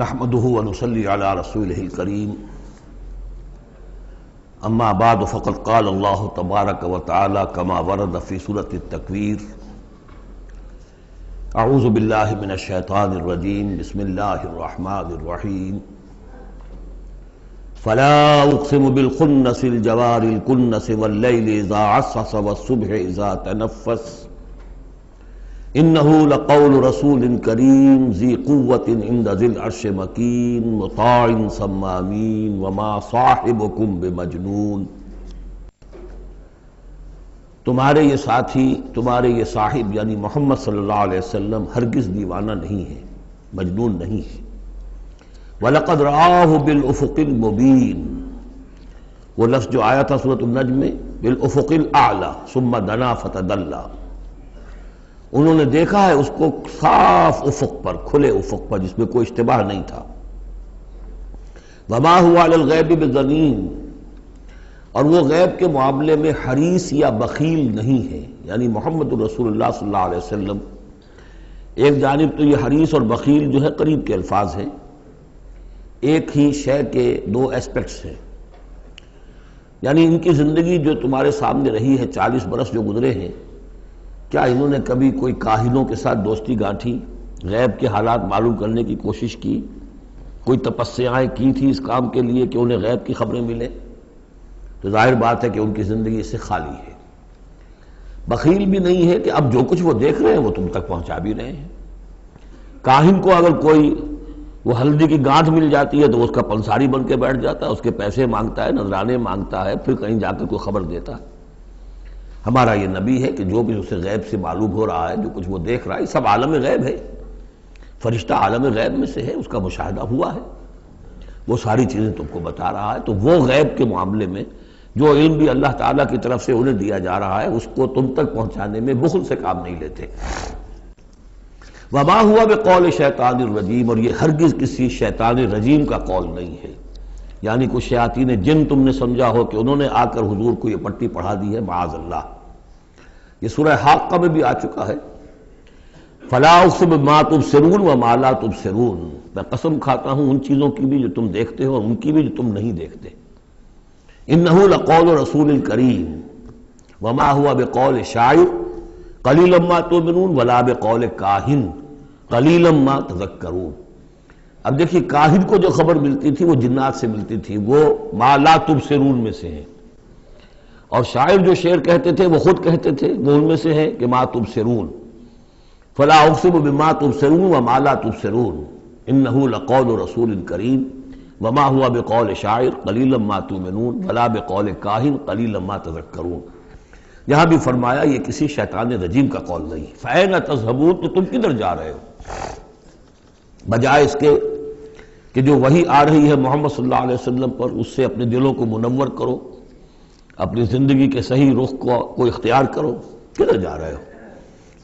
نحمده ونصلي على رسوله الكريم اما بعد فقد قال الله تبارك وتعالى كما ورد في سورة التكوير اعوذ بالله من الشيطان الرجيم بسم الله الرحمن الرحيم فلا اقسم بالخنس الجوار الكنس والليل اذا عسعس والصبح اذا تنفس انه لقول رسول کریم ذی قوت عند ذی العرش مکین مطاع ثم امین وما صاحبکم بمجنون۔ تمہارے یہ ساتھی، تمہارے یہ صاحب یعنی محمد صلی اللہ علیہ وسلم ہرگز دیوانہ نہیں ہے، مجنون نہیں ہے۔ وَلَقَدْ رَآهُ بِالْأُفُقِ الْمُبِينِ، وہ لفظ جو آیا تھا سورۃ النجم میں، بِالْأُفُقِ الْأَعْلَى ثُمَّ دَنَا فَتَدَلَّى، انہوں نے دیکھا ہے اس کو صاف افق پر، کھلے افق پر جس میں کوئی اشتباہ نہیں تھا۔ وَمَا هُوَ عَلَى الْغَيْبِ بِضَنِينٍ، اور وہ غیب کے معاملے میں حریص یا بخیل نہیں ہے، یعنی محمد رسول اللہ صلی اللہ علیہ وسلم۔ ایک جانب تو یہ حریص اور بخیل جو ہے قریب کے الفاظ ہیں، ایک ہی شے کے دو ایسپیکٹس ہیں، یعنی ان کی زندگی جو تمہارے سامنے رہی ہے، 40 برس جو گزرے ہیں، کیا انہوں نے کبھی کوئی کاہنوں کے ساتھ دوستی گانٹھی، غیب کے حالات معلوم کرنے کی کوشش کی، کوئی تپسیائیں کی تھی اس کام کے لیے کہ انہیں غیب کی خبریں ملیں؟ تو ظاہر بات ہے کہ ان کی زندگی اس سے خالی ہے۔ بخیل بھی نہیں ہے کہ اب جو کچھ وہ دیکھ رہے ہیں وہ تم تک پہنچا بھی رہے ہیں۔ کاہن کو اگر کوئی وہ ہلدی کی گانٹھ مل جاتی ہے تو وہ اس کا پنساری بن کے بیٹھ جاتا ہے، اس کے پیسے مانگتا ہے، نذرانے مانگتا ہے، پھر کہیں جا کے کوئی خبر دیتا ہے۔ ہمارا یہ نبی ہے کہ جو بھی اسے غیب سے معلوم ہو رہا ہے، جو کچھ وہ دیکھ رہا ہے، یہ سب عالم غیب ہے۔ فرشتہ عالم غیب میں سے ہے، اس کا مشاہدہ ہوا ہے، وہ ساری چیزیں تم کو بتا رہا ہے۔ تو وہ غیب کے معاملے میں جو علم بھی اللہ تعالیٰ کی طرف سے انہیں دیا جا رہا ہے، اس کو تم تک پہنچانے میں بخل سے کام نہیں لیتے۔ وما ہوا بقول شیطان الرجیم، اور یہ ہرگز کسی شیطان رجیم کا قول نہیں ہے، یعنی کچھ شیاطین جن تم نے سمجھا ہو کہ انہوں نے آ کر حضور کو یہ پٹی پڑھا دی ہے، معاذ اللہ۔ یہ سورہ حاقہ میں بھی آ چکا ہے، فلا اقسم بما تبصرون وما لا تبصرون، میں قسم کھاتا ہوں ان چیزوں کی بھی جو تم دیکھتے ہو اور ان کی بھی جو تم نہیں دیکھتے۔ انہ لقول رسول کریم وما ہوا بقول شاعر قلیلا ما تؤمنون ولا بقول کاہن قلیلا ما تذکرون۔ اب دیکھیے، کاہن کو جو خبر ملتی تھی وہ جنات سے ملتی تھی، وہ ما لا تبصرون میں سے ہیں، اور شاعر جو شعر کہتے تھے وہ خود کہتے تھے، وہ ان میں سے ہیں کہ ما تبصرون۔ فلا اقسم بما تبصرون وما لا تبصرون انہ لقول رسول کریم وما ہوا بقول شاعر قلیلا ما تؤمنون ولا بقول کاہن قلیلا ما تذکرون۔ یہاں بھی فرمایا یہ کسی شیطان رجیم کا قول نہیں۔ فأین تذہبون، تو تم کدھر جا رہے ہو؟ بجائے اس کے کہ جو وحی آ رہی ہے محمد صلی اللہ علیہ وسلم پر، اس سے اپنے دلوں کو منور کرو، اپنی زندگی کے صحیح رخ کو اختیار کرو، کدھر جا رہے ہو؟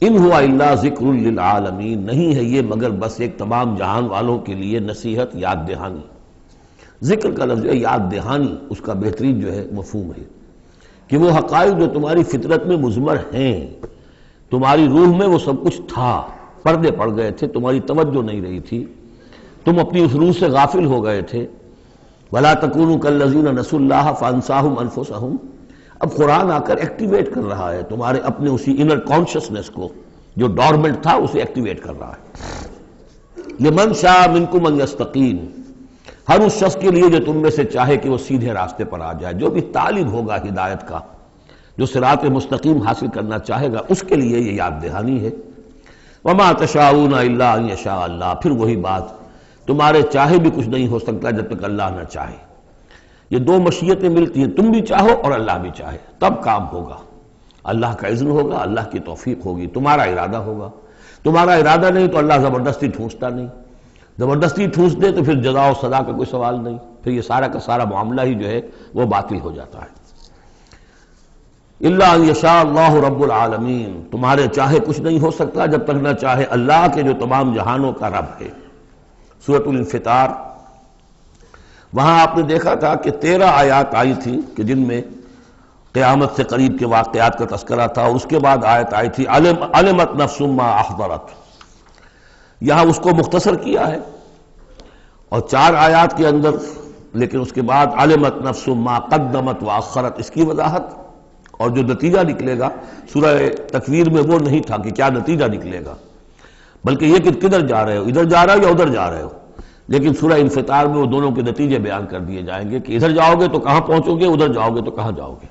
ان ہوا الا ذکر للعالمین، نہیں ہے یہ مگر بس ایک تمام جہان والوں کے لیے نصیحت، یاد دہانی۔ ذکر کا لفظ ہے، یاد دہانی اس کا بہترین جو ہے مفہوم ہے کہ وہ حقائق جو تمہاری فطرت میں مضمر ہیں، تمہاری روح میں وہ سب کچھ تھا، پردے پڑ گئے تھے، تمہاری توجہ نہیں رہی تھی، تم اپنی اس روح سے غافل ہو گئے تھے۔ وَلَا تَكُونُوا كَالَّذِينَ نَسُوا اللَّهَ فَأَنسَاهُمْ أَنفُسَهُمْ، اب قرآن آ کر ایکٹیویٹ کر رہا ہے تمہارے اپنے اسی انر کانشسنس کو، جو ڈورمنٹ تھا اسے ایکٹیویٹ کر رہا ہے۔ لِمَنْ شَاءَ مِنْكُمْ أَنْ يَسْتَقِيمَ، ہر اس شخص کے لیے جو تم میں سے چاہے کہ وہ سیدھے راستے پر آ جائے، جو بھی طالب ہوگا ہدایت کا، جو صراط مستقیم حاصل کرنا چاہے گا، اس کے لیے یہ یاد دہانی ہے۔ وَمَا تَشَاءُونَ إِلَّا أَن يَشَاءَ اللَّهُ، پھر وہی بات، تمہارے چاہے بھی کچھ نہیں ہو سکتا جب تک اللہ نہ چاہے۔ یہ دو مشیتیں ملتی ہیں، تم بھی چاہو اور اللہ بھی چاہے، تب کام ہوگا۔ اللہ کا اذن ہوگا، اللہ کی توفیق ہوگی، تمہارا ارادہ ہوگا۔ تمہارا ارادہ نہیں تو اللہ زبردستی ٹھونستا نہیں، زبردستی ٹھونس دے تو پھر جزا و سزا کا کوئی سوال نہیں، پھر یہ سارا کا سارا معاملہ ہی جو ہے وہ باطل ہو جاتا ہے۔ الا ان یشاء اللہ رب العالمین، تمہارے چاہے کچھ نہیں ہو سکتا جب تک نہ چاہے اللہ کے جو تمام جہانوں کا رب ہے۔ سورۃ الانفطار، وہاں آپ نے دیکھا تھا کہ 13 آیات آئی تھی کہ جن میں قیامت سے قریب کے واقعات کا تذکرہ تھا، اور اس کے بعد آیت آئی تھی علمت نفس ما احضرت، یہاں اس کو مختصر کیا ہے۔ اور 4 آیات کے اندر، لیکن اس کے بعد علمت نفس ما قدمت واخرت، اس کی وضاحت، اور جو نتیجہ نکلے گا سورہ تکویر میں وہ نہیں تھا کہ کیا نتیجہ نکلے گا، بلکہ یہ کہ کدھر جا رہے ہو، ادھر جا رہے ہو یا ادھر جا رہے ہو، لیکن سورہ انفطار میں وہ دونوں کے نتیجے بیان کر دیے جائیں گے کہ ادھر جاؤ گے تو کہاں پہنچو گے، ادھر جاؤ گے تو کہاں جاؤ گے۔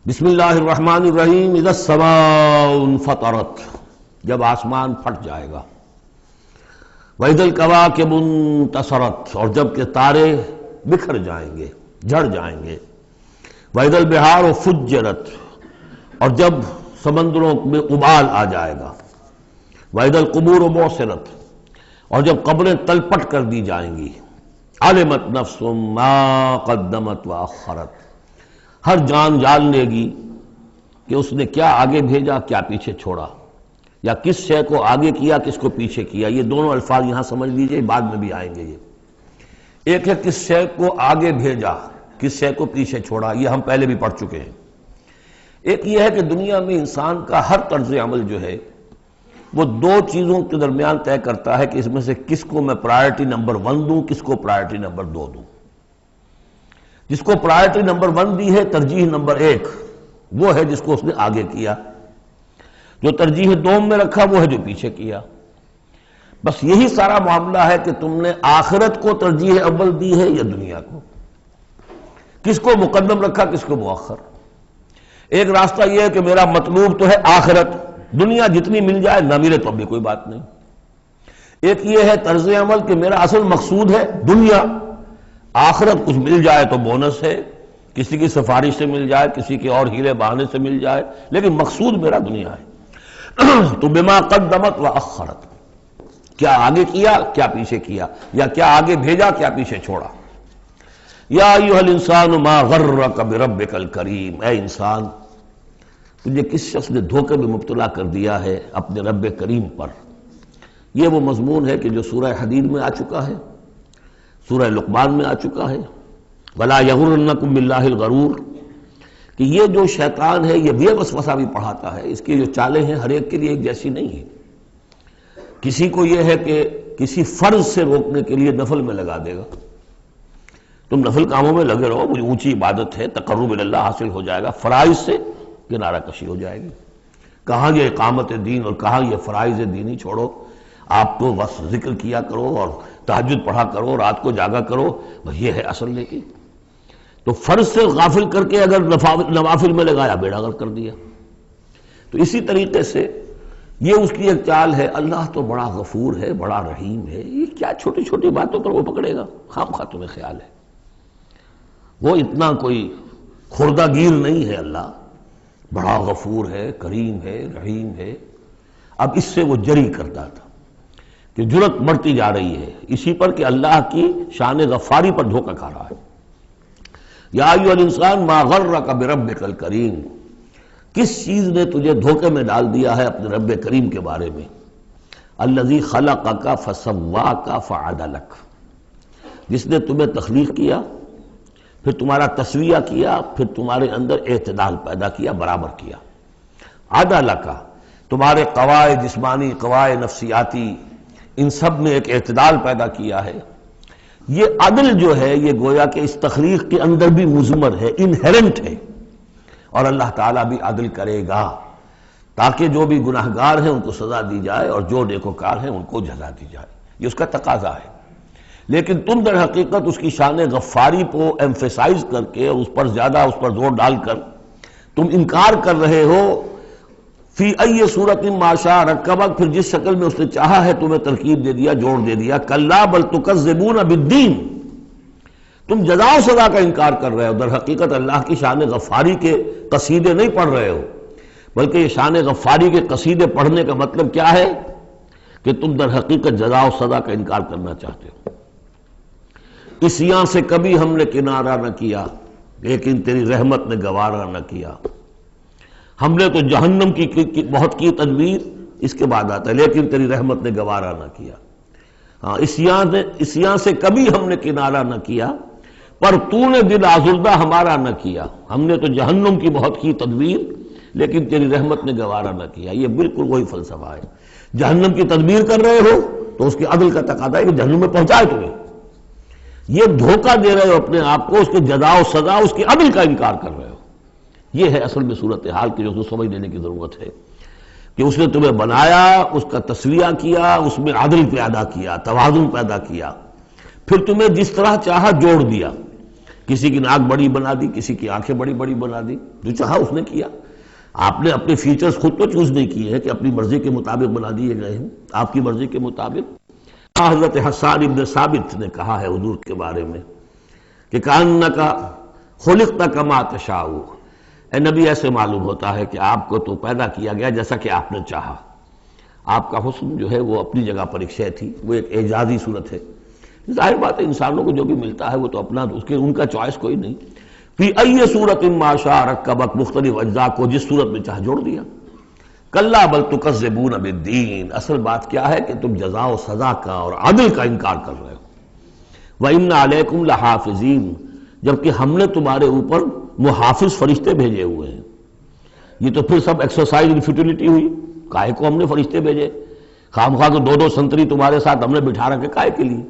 بسم اللہ الرحمن الرحیم، اذا السماء انفطرت، جب آسمان پھٹ جائے گا، وَإِذَا الْكَوَاكِبُ انتَثَرَتْ، اور جب کہ تارے بکھر جائیں گے، جھڑ جائیں گے، وَإِذَا الْبِحَارُ فُجِّرَتْ، اور جب سمندروں میں ابال آ جائے گا، وَإِذَا الْقُبُورُ بُعْثِرَتْ، اور جب قبریں تلپٹ کر دی جائیں گی، عَلِمَتْ نَفْسٌ مَا قَدَّمَتْ وَأَخَّرَتْ، ہر جان جان لے گی کہ اس نے کیا آگے بھیجا کیا پیچھے چھوڑا، یا کس شے کو آگے کیا کس کو پیچھے کیا۔ یہ دونوں الفاظ یہاں سمجھ لیجئے، بعد میں بھی آئیں گے۔ یہ ایک ہے کس شے کو آگے بھیجا، کس شے کو پیچھے چھوڑا، یہ ہم پہلے بھی پڑھ چکے ہیں۔ ایک یہ ہے کہ دنیا میں انسان کا ہر طرز عمل جو ہے وہ 2 چیزوں کے درمیان طے کرتا ہے کہ اس میں سے کس کو میں پرائرٹی نمبر 1 دوں، کس کو پرائرٹی نمبر 2 دوں۔ جس کو پرائرٹی نمبر 1 دی ہے، ترجیح نمبر 1، وہ ہے جس کو اس نے آگے کیا۔ جو ترجیح 2 میں رکھا وہ ہے جو پیچھے کیا۔ بس یہی سارا معاملہ ہے کہ تم نے آخرت کو ترجیح اول دی ہے یا دنیا کو، کس کو مقدم رکھا کس کو مؤخر۔ ایک راستہ یہ ہے کہ میرا مطلوب تو ہے آخرت، دنیا جتنی مل جائے نہ ملے تو بھی کوئی بات نہیں۔ ایک یہ ہے طرز عمل کہ میرا اصل مقصود ہے دنیا، آخرت کچھ مل جائے تو بونس ہے، کسی کی سفارش سے مل جائے، کسی کے اور ہیلے بہانے سے مل جائے، لیکن مقصود میرا دنیا ہے۔ تو بما قدمت واخرت، کیا آگے کیا کیا پیچھے کیا، یا کیا آگے بھیجا کیا پیچھے چھوڑا۔ یا ایھا الانسان ما غرک بربک الکریم، اے انسان تجھے کس شخص نے دھوکے میں مبتلا کر دیا ہے اپنے رب کریم پر۔ یہ وہ مضمون ہے کہ جو سورہ حدید میں آ چکا ہے، سورہ لقمان میں آ چکا ہے، ولا یغرنکم باللہ الغرور، کہ یہ جو شیطان ہے یہ وسوسہ بھی پڑھاتا ہے، اس کی جو چالیں ہیں ہر ایک کے لیے ایک جیسی نہیں ہے۔ کسی کو یہ ہے کہ کسی فرض سے روکنے کے لیے نفل میں لگا دے گا، تم نفل کاموں میں لگے رہو، مجھے اونچی عبادت ہے، تقرب اللہ حاصل ہو جائے گا، فرائض سے کنارہ کشی ہو جائے گی۔ کہاں یہ اقامت دین اور کہاں یہ فرائض دینی چھوڑو، آپ تو بس ذکر کیا کرو اور تہجد پڑھا کرو، رات کو جاگا کرو، بس یہ ہے اصل۔ لیکن تو فرض سے غافل کر کے اگر نوافل میں لگایا بیڑا غرق کر دیا۔ تو اسی طریقے سے یہ اس کی ایک چال ہے، اللہ تو بڑا غفور ہے، بڑا رحیم ہے، یہ کیا چھوٹی چھوٹی باتوں پر وہ پکڑے گا، خام خواہ تمہیں خیال ہے وہ اتنا کوئی خوردہ گیر نہیں ہے، اللہ بڑا غفور ہے، کریم ہے، رحیم ہے۔ اب اس سے وہ جری کرتا تھا کہ جرت بڑھتی جا رہی ہے اسی پر کہ اللہ کی شان غفاری پر دھوکہ کھا رہا ہے۔ یا ایھا الانسان ما غرک بربک الکریم، کس چیز نے تجھے دھوکے میں ڈال دیا ہے اپنے رب کریم کے بارے میں۔ الذی خلقک فسواک فعدلک، جس نے تمہیں تخلیق کیا، پھر تمہارا تسویہ کیا، پھر تمہارے اندر اعتدال پیدا کیا، برابر کیا۔ عدلک، تمہارے قواعد جسمانی، قواعد نفسیاتی، ان سب میں ایک اعتدال پیدا کیا ہے۔ یہ عدل جو ہے یہ گویا کہ اس تخلیق کے اندر بھی مضمر ہے، انہیرنٹ ہے، اور اللہ تعالیٰ بھی عدل کرے گا تاکہ جو بھی گناہگار ہیں ان کو سزا دی جائے اور جو نیکوکار ہیں ان کو جزا دی جائے، یہ اس کا تقاضا ہے۔ لیکن تم در حقیقت اس کی شان غفاری کو ایمفیسائز کر کے، اس پر زیادہ اس پر زور ڈال کر تم انکار کر رہے ہو۔ فی ای صورت ما شاء رکبک، پھر جس شکل میں اس نے چاہا ہے تمہیں ترکیب دے دیا، جوڑ دے دیا۔ کلا بل تکذبون بالدین، تم جزا و سزا کا انکار کر رہے ہو، در حقیقت اللہ کی شان غفاری کے قصیدے نہیں پڑھ رہے ہو، بلکہ یہ شان غفاری کے قصیدے پڑھنے کا مطلب کیا ہے کہ تم در حقیقت جزا و سزا کا انکار کرنا چاہتے ہو۔ عصیاں سے کبھی ہم نے کنارہ نہ کیا، لیکن تیری رحمت نے گوارا نہ کیا۔ ہم نے تو جہنم کی بہت کی تدبیر، اس کے بعد آتا ہے لیکن تیری رحمت نے گوارا نہ کیا۔ ہاں، عصیاں سے کبھی ہم نے کنارہ نہ کیا، پر تو نے دل آزردہ ہمارا نہ کیا۔ ہم نے تو جہنم کی بہت کی تدبیر، لیکن تیری رحمت نے گوارا نہ کیا۔ یہ بالکل وہی فلسفہ ہے، جہنم کی تدبیر کر رہے ہو تو اس کے عدل کا تقاضا ہے کہ جہنم میں پہنچائے تمہیں. یہ دھوکہ دے رہے ہو اپنے آپ کو، اس کے جزا و سزا، اس کے عدل کا انکار کر رہے ہو. یہ ہے اصل میں صورتحال کی جو سمجھ لینے کی ضرورت ہے کہ اس نے تمہیں بنایا، اس کا تسویہ کیا، اس میں عدل پیدا کیا، توازن پیدا کیا، پھر تمہیں جس طرح چاہا جوڑ دیا. کسی کی ناک بڑی بنا دی، کسی کی آنکھیں بڑی بڑی بنا دی، جو چاہا اس نے کیا. آپ نے اپنے فیچرز خود تو چوز نہیں کیے ہیں کہ اپنی مرضی کے مطابق بنا دیے گئے ہیں، آپ کی مرضی کے مطابق. حضرت حسان ابن ثابت نے کہا ہے حضور کے بارے میں کہ کأنک خلقت کما تشاء، اے نبی ایسے معلوم ہوتا ہے کہ آپ کو تو پیدا کیا گیا جیسا کہ آپ نے چاہا. آپ کا حسن جو ہے وہ اپنی جگہ پر ایک شے تھی، وہ ایک اعجازی صورت ہے. ظاہر بات ہے انسانوں کو جو بھی ملتا ہے وہ تو اپنا، اس کے ان کا چوائس کوئی نہیں. فی ای صورت ما شاء رکبک، مختلف اجزاء کو جس صورت میں چاہ جوڑ دیا. کلا بل تکذبون بالدین، اصل بات کیا ہے کہ تم جزا و سزا کا اور عدل کا انکار کر رہے ہو. وَإِنَّ عَلَيْكُمْ لَحَافِظِينَ، جبکہ ہم نے تمہارے اوپر محافظ فرشتے بھیجے ہوئے ہیں. یہ تو پھر سب ایکسرسائز ان فیوٹیلٹی ہوئی. کائے کو ہم نے فرشتے بھیجے؟ خام خواہ کو دو سنتری تمہارے ساتھ ہم نے بٹھا رکھے کائے کے لیے؟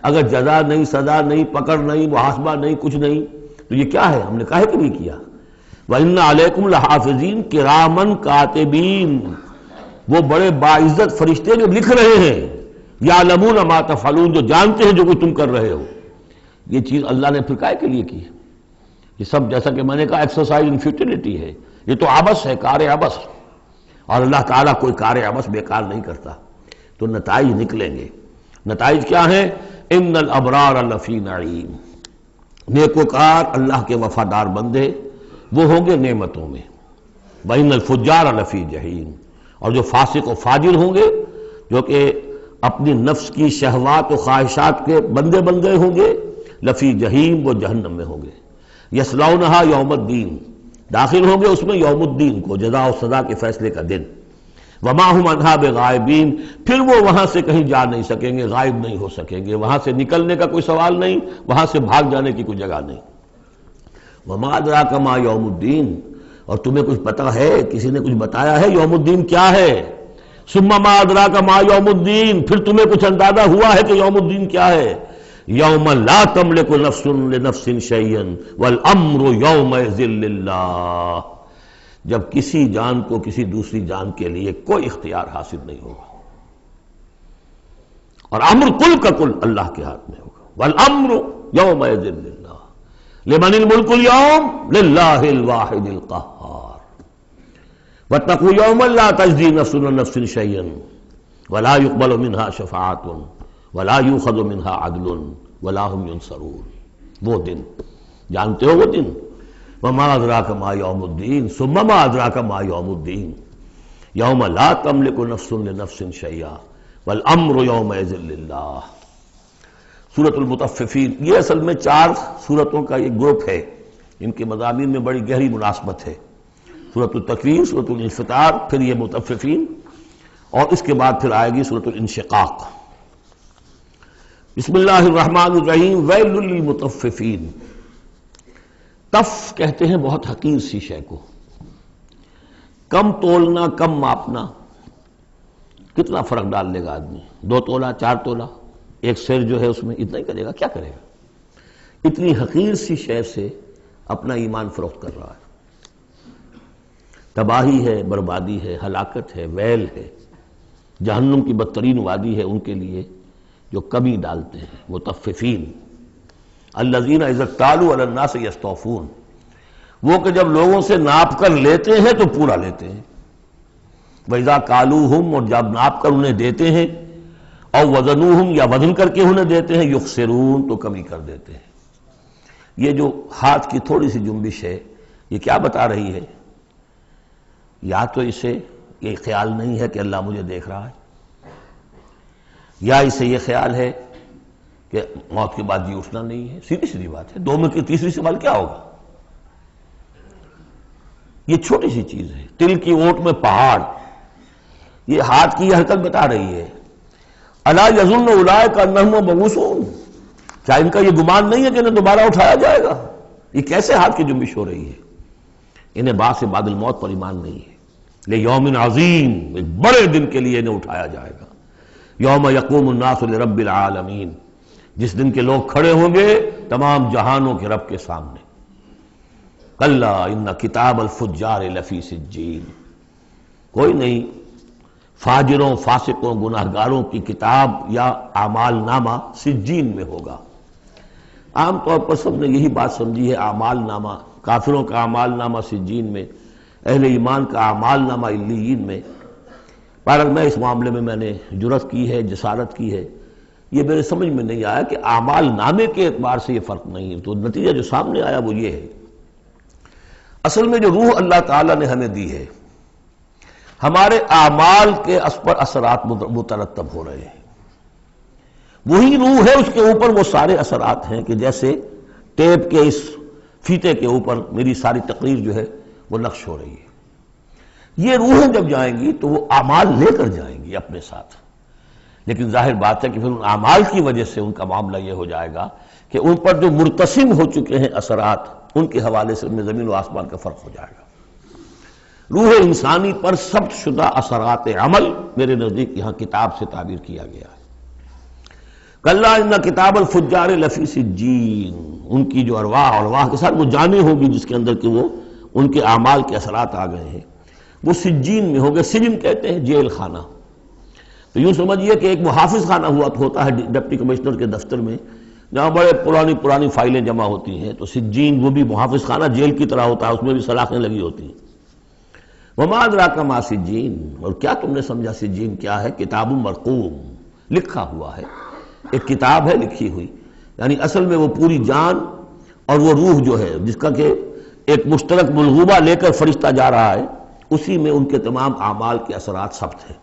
اگر جزا نہیں، سزا نہیں، پکڑ نہیں، محاسبہ نہیں، کچھ نہیں، تو یہ کیا ہے؟ ہم نے کاہے کے لیے کیا؟ وَإِنَّ عَلَيْكُمْ لَحَافِظِينَ كِرَامًا كَاتِبِينَ، وہ بڑے باعزت فرشتے جو لکھ رہے ہیں، يَعْلَمُونَ مَا تَفْعَلُونَ، جو جانتے ہیں جو کچھ تم کر رہے ہو. یہ چیز اللہ نے پھر کاہے کے لیے کی؟ یہ سب جیسا کہ میں نے کہا ایکسرسائز ان فیوٹیلٹی ہے. یہ تو عبث ہے، کار عبث، اور اللہ تعالیٰ کوئی کار عبث بیکار نہیں کرتا. تو نتائج نکلیں گے. نتائج کیا ہیں؟ ان الابرار لفی نعیم، نیکوکار اللہ کے وفادار بندے وہ ہوں گے نعمتوں میں. وان الفجار لفی جہیم، اور جو فاسق و فاجر ہوں گے، جو کہ اپنی نفس کی شہوات و خواہشات کے بندے بندے ہوں گے، لفی جہیم، وہ جہنم میں ہوں گے. یصلونہا یوم الدین، داخل ہوں گے اس میں یوم الدین کو، جزا و سزا کے فیصلے کا دن. وما ہم عنہا بغائبین، پھر وہ وہاں سے کہیں جا نہیں سکیں گے، غائب نہیں ہو سکیں گے. وہاں سے نکلنے کا کوئی سوال نہیں، وہاں سے بھاگ جانے کی کوئی جگہ نہیں. وما ادراک ما یوم الدین، اور تمہیں کچھ پتہ ہے، کسی نے کچھ بتایا ہے یوم الدین کیا ہے؟ ثم ما ادراک ما یوم الدین، پھر تمہیں کچھ اندازہ ہوا ہے کہ یوم الدین کیا ہے؟ یوم لا تملک نفس لنفس شیئا والامر یومئذ للہ، جب کسی جان کو کسی دوسری جان کے لیے کوئی اختیار حاصل نہیں ہوگا، اور امر کل کا کل اللہ کے ہاتھ میں ہوگا. والامر یومئذ للہ لمن الملک اليوم للہ الواحد القہار. واتقوا یوما لا تجزی نفس عن نفس شیئا ولا يقبل منها شفاعۃ ولا یؤخذ منها عدل ولا هم ينصرون. وہ دن جانتے ہو، وہ دن. وما ادراک ما یوم الدین ثم ما ادراک ما یوم الدین یوم لا تملک نفس لنفس شیئا والامر یومئذ للہ. سورۃ المطففین، یہ اصل میں 4 سورتوں کا ایک گروپ ہے، ان کے مضامین میں بڑی گہری مناسبت ہے. سورۃ التکویر، سورۃ الانفطار، پھر یہ مطففین، اور اس کے بعد پھر آئے گی سورۃ الانشقاق. بسم اللہ الرحمن الرحیم. ویل للمطففین، تف کہتے ہیں بہت حقیر سی شے کو. کم تولنا، کم ماپنا، کتنا فرق ڈال لے گا آدمی؟ 2 تولہ، 4 تولہ، ایک سیر جو ہے اس میں اتنا ہی کرے گا، کیا کرے گا؟ اتنی حقیر سی شے سے اپنا ایمان فروخت کر رہا ہے. تباہی ہے، بربادی ہے، ہلاکت ہے، ویل ہے. جہنم کی بدترین وادی ہے ان کے لیے جو کمی ڈالتے ہیں. مطففین الذین اذا اکتالوا علی الناس یستوفون، وہ کہ جب لوگوں سے ناپ کر لیتے ہیں تو پورا لیتے ہیں. وَإِذَا كَالُوهُمْ، اور جب ناپ کر انہیں دیتے ہیں، اور وزنوہم، یا وزن کر کے انہیں دیتے ہیں، یخسرون، تو کمی کر دیتے ہیں. یہ جو ہاتھ کی تھوڑی سی جنبش ہے، یہ کیا بتا رہی ہے؟ یا تو اسے یہ خیال نہیں ہے کہ اللہ مجھے دیکھ رہا ہے، یا اسے یہ خیال ہے کہ موت کے بعد جی اٹھنا نہیں ہے. سیدھی سیدھی بات ہے. 2 میں کی تیسری سوال کیا ہوگا؟ یہ چھوٹی سی چیز ہے، تل کی اوٹ میں پہاڑ. یہ ہاتھ کی یہ حرکت بتا رہی ہے الا یظن اولئک انہم مبعوثون، کیا ان کا یہ گمان نہیں ہے کہ انہیں دوبارہ اٹھایا جائے گا؟ یہ کیسے ہاتھ کی جنبش ہو رہی ہے؟ انہیں بعد سے بعد الموت پر ایمان نہیں ہے. لیوم عظیم، ایک بڑے دن کے لیے انہیں اٹھایا جائے گا. یوم یقوم الناس لرب العالمین، جس دن کے لوگ کھڑے ہوں گے تمام جہانوں کے رب کے سامنے۔ کلا ان کتاب الفجار لفی سجین، کوئی نہیں، فاجروں، فاسقوں، گناہگاروں کی کتاب یا اعمال نامہ سجین میں ہوگا۔ عام طور پر سب نے یہی بات سمجھی ہے، اعمال نامہ، کافروں کا اعمال نامہ سجین میں، اہل ایمان کا اعمال نامہ علیین میں۔ بہرحال میں اس معاملے میں نے جرأت کی ہے، جسارت کی ہے، یہ میرے سمجھ میں نہیں آیا کہ اعمال نامے کے اعتبار سے یہ فرق نہیں ہے، تو نتیجہ جو سامنے آیا وہ یہ ہے۔ اصل میں جو روح اللہ تعالیٰ نے ہمیں دی ہے، ہمارے اعمال کے اس پر اثرات مترتب ہو رہے ہیں، وہی روح ہے، اس کے اوپر وہ سارے اثرات ہیں کہ جیسے ٹیپ کے اس فیتے کے اوپر میری ساری تقریر جو ہے وہ نقش ہو رہی ہے۔ یہ روحیں جب جائیں گی تو وہ اعمال لے کر جائیں گی اپنے ساتھ، لیکن ظاہر بات ہے کہ پھر ان اعمال کی وجہ سے ان کا معاملہ یہ ہو جائے گا کہ ان پر جو مرتسم ہو چکے ہیں اثرات، ان کے حوالے سے ان میں زمین و آسمان کا فرق ہو جائے گا۔ روح انسانی پر ثبت شدہ اثرات عمل میرے نزدیک یہاں کتاب سے تعبیر کیا گیا ہے۔ کلا ان کتاب الفجار لفی سجین، ان کی جو ارواح کے ساتھ وہ جانیں ہوگی جس کے اندر کہ وہ ان کے اعمال کے اثرات آ گئے ہیں، وہ سجین میں ہو گئے۔ سجن کہتے ہیں جیل خانہ، تو یوں سمجھیے کہ ایک محافظ خانہ ہوتا ہے ڈپٹی کمشنر کے دفتر میں، جہاں بڑے پرانی فائلیں جمع ہوتی ہیں، تو سجین وہ بھی محافظ خانہ جیل کی طرح ہوتا ہے، اس میں بھی سلاخیں لگی ہوتی ہیں۔ وما ادراک ما سجین، اور کیا تم نے سمجھا سجین کیا ہے؟ کتاب مرقوم، لکھا ہوا ہے، ایک کتاب ہے لکھی ہوئی، یعنی اصل میں وہ پوری جان اور وہ روح جو ہے جس کا کہ ایک مشترک ملغوبہ لے کر فرشتہ جا رہا ہے، اسی میں ان کے تمام اعمال کے اثرات ثبت ہیں۔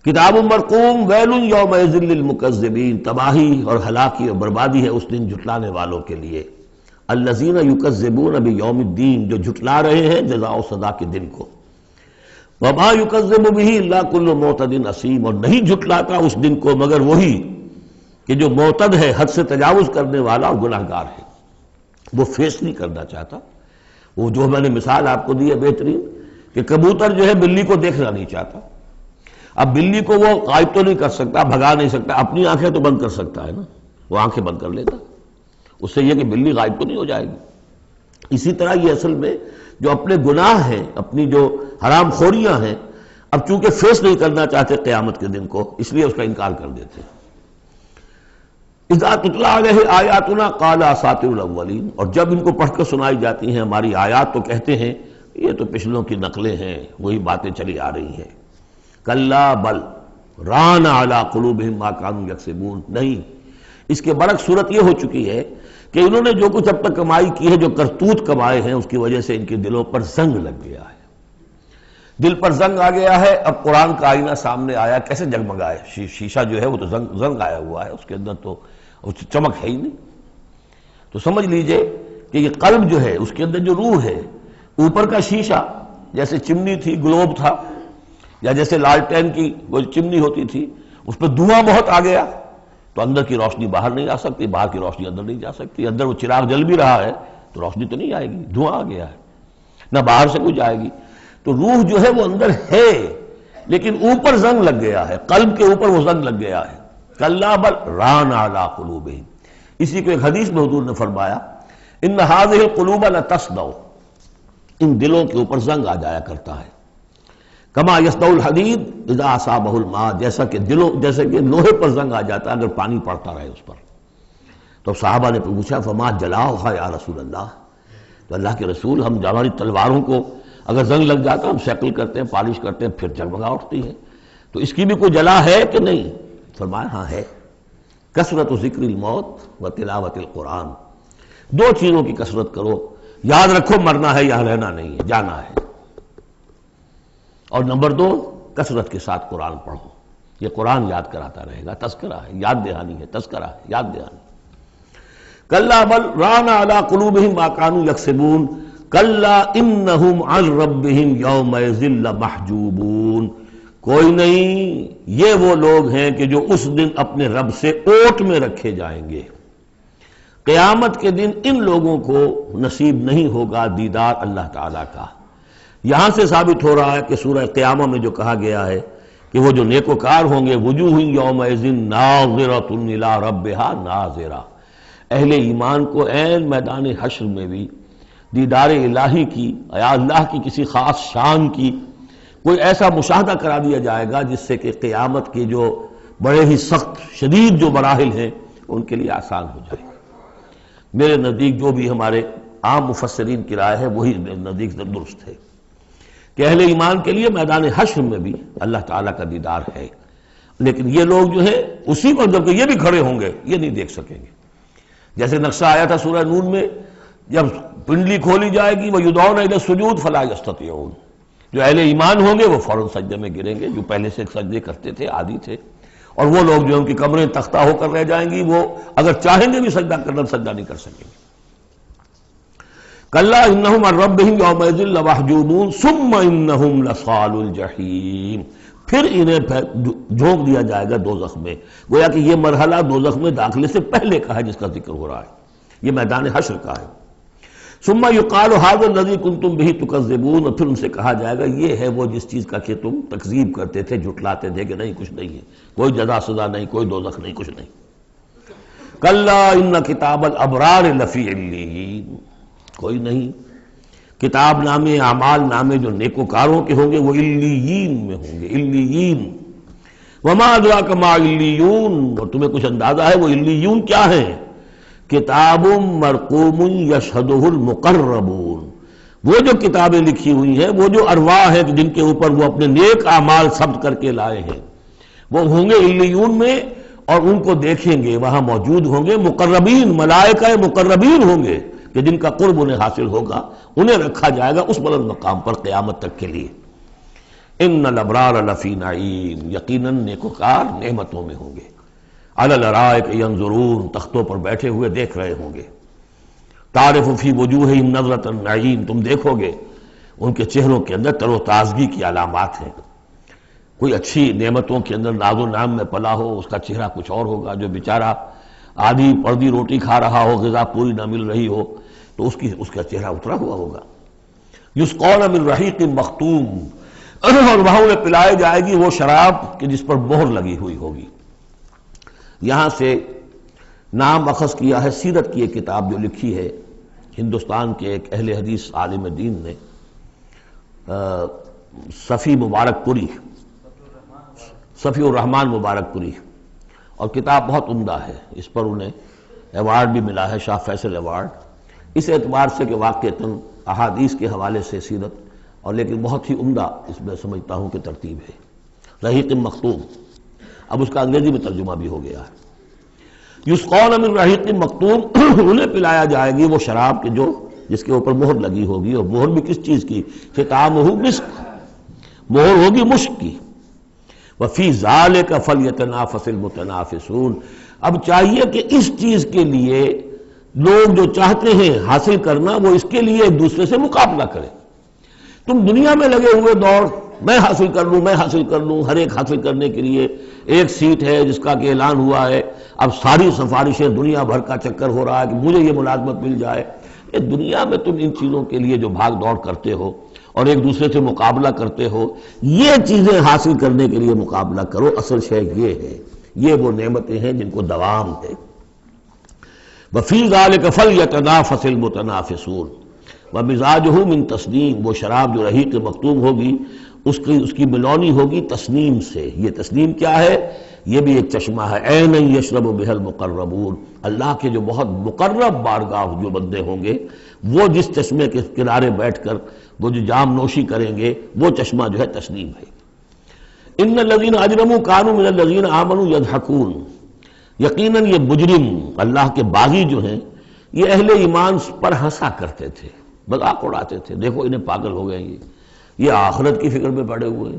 کتاب مرقوم ویل یومئذ للمکذبین، تباہی اور ہلاکی اور بربادی ہے اس دن جھٹلانے والوں کے لیے۔ الذین یکذبون بیوم الدین، جو جھٹلا رہے ہیں جزا و سزا کے دن کو۔ وما یکذب بہ الا کل معتد اثیم، اور نہیں جھٹلاتا اس دن کو مگر وہی کہ جو معتد ہے، حد سے تجاوز کرنے والا اور گناہگار ہے، وہ فیس نہیں کرنا چاہتا۔ وہ جو میں نے مثال آپ کو دی ہے بہترین، کہ کبوتر جو ہے بلی کو دیکھنا نہیں چاہتا۔ اب بلی کو وہ غائب تو نہیں کر سکتا، بھگا نہیں سکتا، اپنی آنکھیں تو بند کر سکتا ہے نا، وہ آنکھیں بند کر لیتا، اس سے یہ کہ بلی غائب تو نہیں ہو جائے گی۔ اسی طرح یہ اصل میں جو اپنے گناہ ہیں، اپنی جو حرام خوریاں ہیں، اب چونکہ فیس نہیں کرنا چاہتے قیامت کے دن کو، اس لیے اس کا انکار کر دیتے ہیں۔ اذا تتلی علیہ آیاتنا قال اساطیر الاولین، اور جب ان کو پڑھ کر سنائی جاتی ہیں ہماری آیات تو کہتے ہیں یہ تو پچھلوں کی نقلیں ہیں، وہی باتیں چلی آ رہی ہیں۔ کلا بل ران علی قلوبہم ما کانوا یکسبون، نہیں، اس کے برعکس صورت یہ ہو چکی ہے کہ انہوں نے جو کچھ اب تک کمائی کی ہے، جو کرتوت کمائے ہیں، اس کی وجہ سے ان کے دلوں پر زنگ لگ گیا ہے، دل پر زنگ آ گیا ہے۔ اب قرآن کا آئینہ سامنے آیا، کیسے جگمگائے؟ شیشہ جو ہے وہ تو زنگ آیا ہوا ہے، اس کے اندر تو چمک ہے ہی نہیں۔ تو سمجھ لیجئے کہ یہ قلب جو ہے، اس کے اندر جو روح ہے، اوپر کا شیشہ جیسے چمنی تھی، گلوب تھا، یا جیسے لالٹین کی وہ چمنی ہوتی تھی، اس پہ دھواں بہت آ گیا تو اندر کی روشنی باہر نہیں آ سکتی، باہر کی روشنی اندر نہیں جا سکتی، اندر وہ چراغ جل بھی رہا ہے تو روشنی تو نہیں آئے گی، دھواں آ گیا ہے، نہ باہر سے کچھ آئے گی۔ تو روح جو ہے وہ اندر ہے، لیکن اوپر زنگ لگ گیا ہے، قلب کے اوپر وہ زنگ لگ گیا ہے۔ کلا بل ران علی قلوبہم، اسی کو ایک حدیث میں حضور نے فرمایا ان هذه القلوب لتصدع، ان دلوں کے اوپر زنگ آ جایا کرتا ہے۔ کما یصدع الحدید اذا اصابہ الماء، جیسے کہ لوہے پر زنگ آ جاتا ہے اگر پانی پڑتا رہے اس پر۔ تو صحابہ نے پوچھا فما جلاؤھا یا رسول اللہ، تو اللہ کے رسول ہم ہماری تلواروں کو اگر زنگ لگ جاتا ہم شیکل کرتے ہیں، پالش کرتے ہیں، پھر جگمگا اٹھتی ہے، تو اس کی بھی کوئی جلا ہے کہ نہیں؟ فرمایا ہاں ہے، کثرت ذکر الموت و تلاوت القرآن، دو چیزوں کی کثرت کرو، یاد رکھو مرنا ہے یا رہنا نہیں ہے، جانا ہے، اور نمبر دو کثرت کے ساتھ قرآن پڑھو، یہ قرآن یاد کراتا رہے گا، تذکرہ ہے، یاد دہانی ہے، تذکرہ ہے، یاد دہانی۔ کلا بل ران علی قلوبہم ما کانوا یکسبون کلا انہم عن ربہم یومئذ لمحجوبون، کوئی نہیں، یہ وہ لوگ ہیں کہ جو اس دن اپنے رب سے اوٹ میں رکھے جائیں گے۔ قیامت کے دن ان لوگوں کو نصیب نہیں ہوگا دیدار اللہ تعالیٰ کا۔ یہاں سے ثابت ہو رہا ہے کہ سورہ قیامہ میں جو کہا گیا ہے کہ کہ وہ جو نیکوکار ہوں گے وجوہ یومئذ ناظرۃ الی ربہا ناظرہ، اہل ایمان کو عین میدان حشر میں بھی دیدار الہی کی یا اللہ کی کسی خاص شان کی کوئی ایسا مشاہدہ کرا دیا جائے گا جس سے کہ قیامت کے جو بڑے ہی سخت شدید جو مراحل ہیں ان کے لیے آسان ہو جائے گا۔ میرے نزدیک جو بھی ہمارے عام مفسرین کی رائے ہے وہی نزدیک درست ہے کہ اہل ایمان کے لیے میدان حشر میں بھی اللہ تعالیٰ کا دیدار ہے، لیکن یہ لوگ جو ہے اسی وقت جب کہ یہ بھی کھڑے ہوں گے یہ نہیں دیکھ سکیں گے۔ جیسے نقشہ آیا تھا سورہ نون میں، جب پنڈلی کھولی جائے گی وَيُدْعَوْنَ إِلَى السُّجُودِ فَلَا يَسْتَطِيعُونَ، جو اہل ایمان ہوں گے وہ فوراً سجدے میں گریں گے، جو پہلے سے سجدے کرتے تھے عادی تھے، اور وہ لوگ جو ان کی کمریں تختہ ہو کر رہ جائیں گی وہ اگر چاہیں گے بھی سجدہ کرنا سجدہ نہیں کر سکیں گے۔ کلا انہم عن ربہم یومئذ لمحجوبون ثم انہم لصالو الجحیم، پھر انہیں جھونک دیا جائے گا دوزخ میں۔ گویا کہ یہ مرحلہ دوزخ میں داخلے سے پہلے کا ہے جس کا ذکر ہو رہا ہے، یہ میدان حشر کا ہے۔ ثم یقال ھذا الذی کنتم بہ تکذبون، اور پھر ان سے کہا جائے گا یہ ہے وہ جس چیز کا کہ تم تکذیب کرتے تھے، جھٹلاتے تھے کہ نہیں کچھ نہیں ہے، کوئی جزا سزا نہیں، کوئی دوزخ نہیں، کچھ نہیں۔ کلا ان کتاب الابرار لفی علیین، کوئی نہیں، کتاب نامے اعمال نامے جو نیکوکاروں کے ہوں گے وہ علیین میں ہوں گے، علیین۔ وما ادراک ما علیون، اور تمہیں کچھ اندازہ ہے وہ علیون کیا ہیں؟ کتاب مرقوم یشہدہ المقربون، وہ جو کتابیں لکھی ہوئی ہیں، وہ جو ارواح ہیں جن کے اوپر وہ اپنے نیک اعمال ثبت کر کے لائے ہیں، وہ ہوں گے علیون میں، اور ان کو دیکھیں گے، وہاں موجود ہوں گے مقربین، ملائکہ مقربین ہوں گے کہ جن کا قرب انہیں حاصل ہوگا، انہیں رکھا جائے گا اس بلند مقام پر قیامت تک کے لیے۔ ان الابرار لفی نعیم، یقیناً نیکوکار نعمتوں میں ہوں گے۔ علی الارائک ینظرون، تختوں پر بیٹھے ہوئے دیکھ رہے ہوں گے۔ تعرف فی وجوہہم نظرۃ النعیم، تم دیکھو گے ان کے چہروں کے اندر تر و تازگی کی علامات ہیں۔ کوئی اچھی نعمتوں کے اندر ناز و نعم میں پلا ہو اس کا چہرہ کچھ اور ہوگا، جو بیچارہ آدھی پردی روٹی کھا رہا ہو، غذا پوری نہ مل رہی ہو تو اس کا چہرہ اترا ہوا ہوگا۔ یسقون من رحیق مختوم، اور وہاں انہیں پلائے جائے گی وہ شراب کہ جس پر مہر لگی ہوئی ہوگی۔ یہاں سے نام اخذ کیا ہے سیرت کی ایک کتاب جو لکھی ہے ہندوستان کے ایک اہل حدیث عالم دین نے، صفی مبارک پوری، صفی الرحمن مبارک پوری، اور کتاب بہت عمدہ ہے، اس پر انہیں ایوارڈ بھی ملا ہے، شاہ فیصل ایوارڈ، اس اعتبار سے کہ واقعتاً احادیث کے حوالے سے سیرت، اور لیکن بہت ہی عمدہ اس میں سمجھتا ہوں کہ ترتیب ہے۔ رحیق مختوم، اب اس کا انگریزی میں ترجمہ بھی ہو گیا ہے۔ یسقون من رحیق مختوم، انہیں پلایا جائے گی وہ شراب کہ جو جس کے اوپر مہر لگی ہوگی، اور مہر بھی کس چیز کی؟ ختامہ مسک، مہر ہوگی مشک کی۔ وفی ذالک فلیتنافس المتنافسون، اب چاہیے کہ اس چیز کے لیے لوگ جو چاہتے ہیں حاصل کرنا وہ اس کے لیے ایک دوسرے سے مقابلہ کریں۔ تم دنیا میں لگے ہوئے دوڑ، میں حاصل کر لوں، میں حاصل کر لوں، ہر ایک حاصل کرنے کے لیے ایک سیٹ ہے جس کا کہ اعلان ہوا ہے، اب ساری سفارشیں دنیا بھر کا چکر ہو رہا ہے کہ مجھے یہ ملازمت مل جائے۔ یہ دنیا میں تم ان چیزوں کے لیے جو بھاگ دوڑ کرتے ہو اور ایک دوسرے سے مقابلہ کرتے ہو، یہ چیزیں حاصل کرنے کے لیے مقابلہ کرو، اصل شے یہ ہے، یہ وہ نعمتیں ہیں جن کو دوام ہے۔ وفی ذالک فلیتنافس المتنافسون ومزاجہ من تسنیم، وہ شراب جو رحیق مختوم ہوگی اس کی ملونی ہوگی تسنیم سے۔ یہ تسنیم کیا ہے؟ یہ بھی ایک چشمہ ہے، عین یشرب بہ المقربون، اللہ کے جو بہت مقرب بارگاہ جو بندے ہوں گے وہ جس چشمے کے کنارے بیٹھ کر وہ جو جام نوشی کریں گے وہ چشمہ جو ہے تسنیم ہے۔ ان الذین اجرموا کانوا من الذین آمنوا یضحکون، یقیناً یہ مجرم اللہ کے باغی جو ہیں یہ اہل ایمان پر ہنسا کرتے تھے، مذاق اڑاتے تھے، دیکھو انہیں پاگل ہو گئے یہ آخرت کی فکر میں پڑے ہوئے ہیں،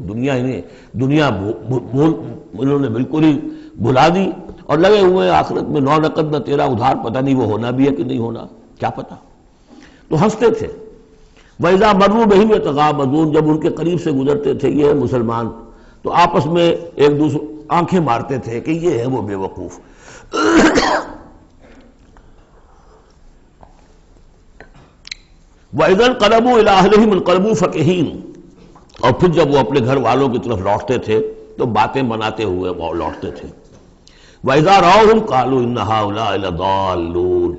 دنیا انہوں نے بالکل ہی بھلا دی اور لگے ہوئے ہیں آخرت میں، نو نقد نہ تیرا ادھار، پتہ نہیں وہ ہونا بھی ہے کہ نہیں ہونا، کیا پتہ، تو ہنستے تھے۔ وَإِذَا مَرُّوا بِهِمْ يَتَغَامَزُونَ، جب ان کے قریب سے گزرتے تھے یہ مسلمان تو آپس میں ایک دوسرے آنکھیں مارتے تھے کہ یہ ہے وہ بے وقوف۔ وَإِذَا انْقَلَبُوا إِلَىٰ أَهْلِهِمْ انْقَلَبُوا فَكِهِينَ، اور پھر جب وہ اپنے گھر والوں کی طرف لوٹتے تھے تو باتیں بناتے ہوئے وہ لوٹتے تھے۔ وَإِذَا رَأَوْهُمْ قَالُوا إِنَّ ہَؤُلَاءِ لَضَالُّونَ،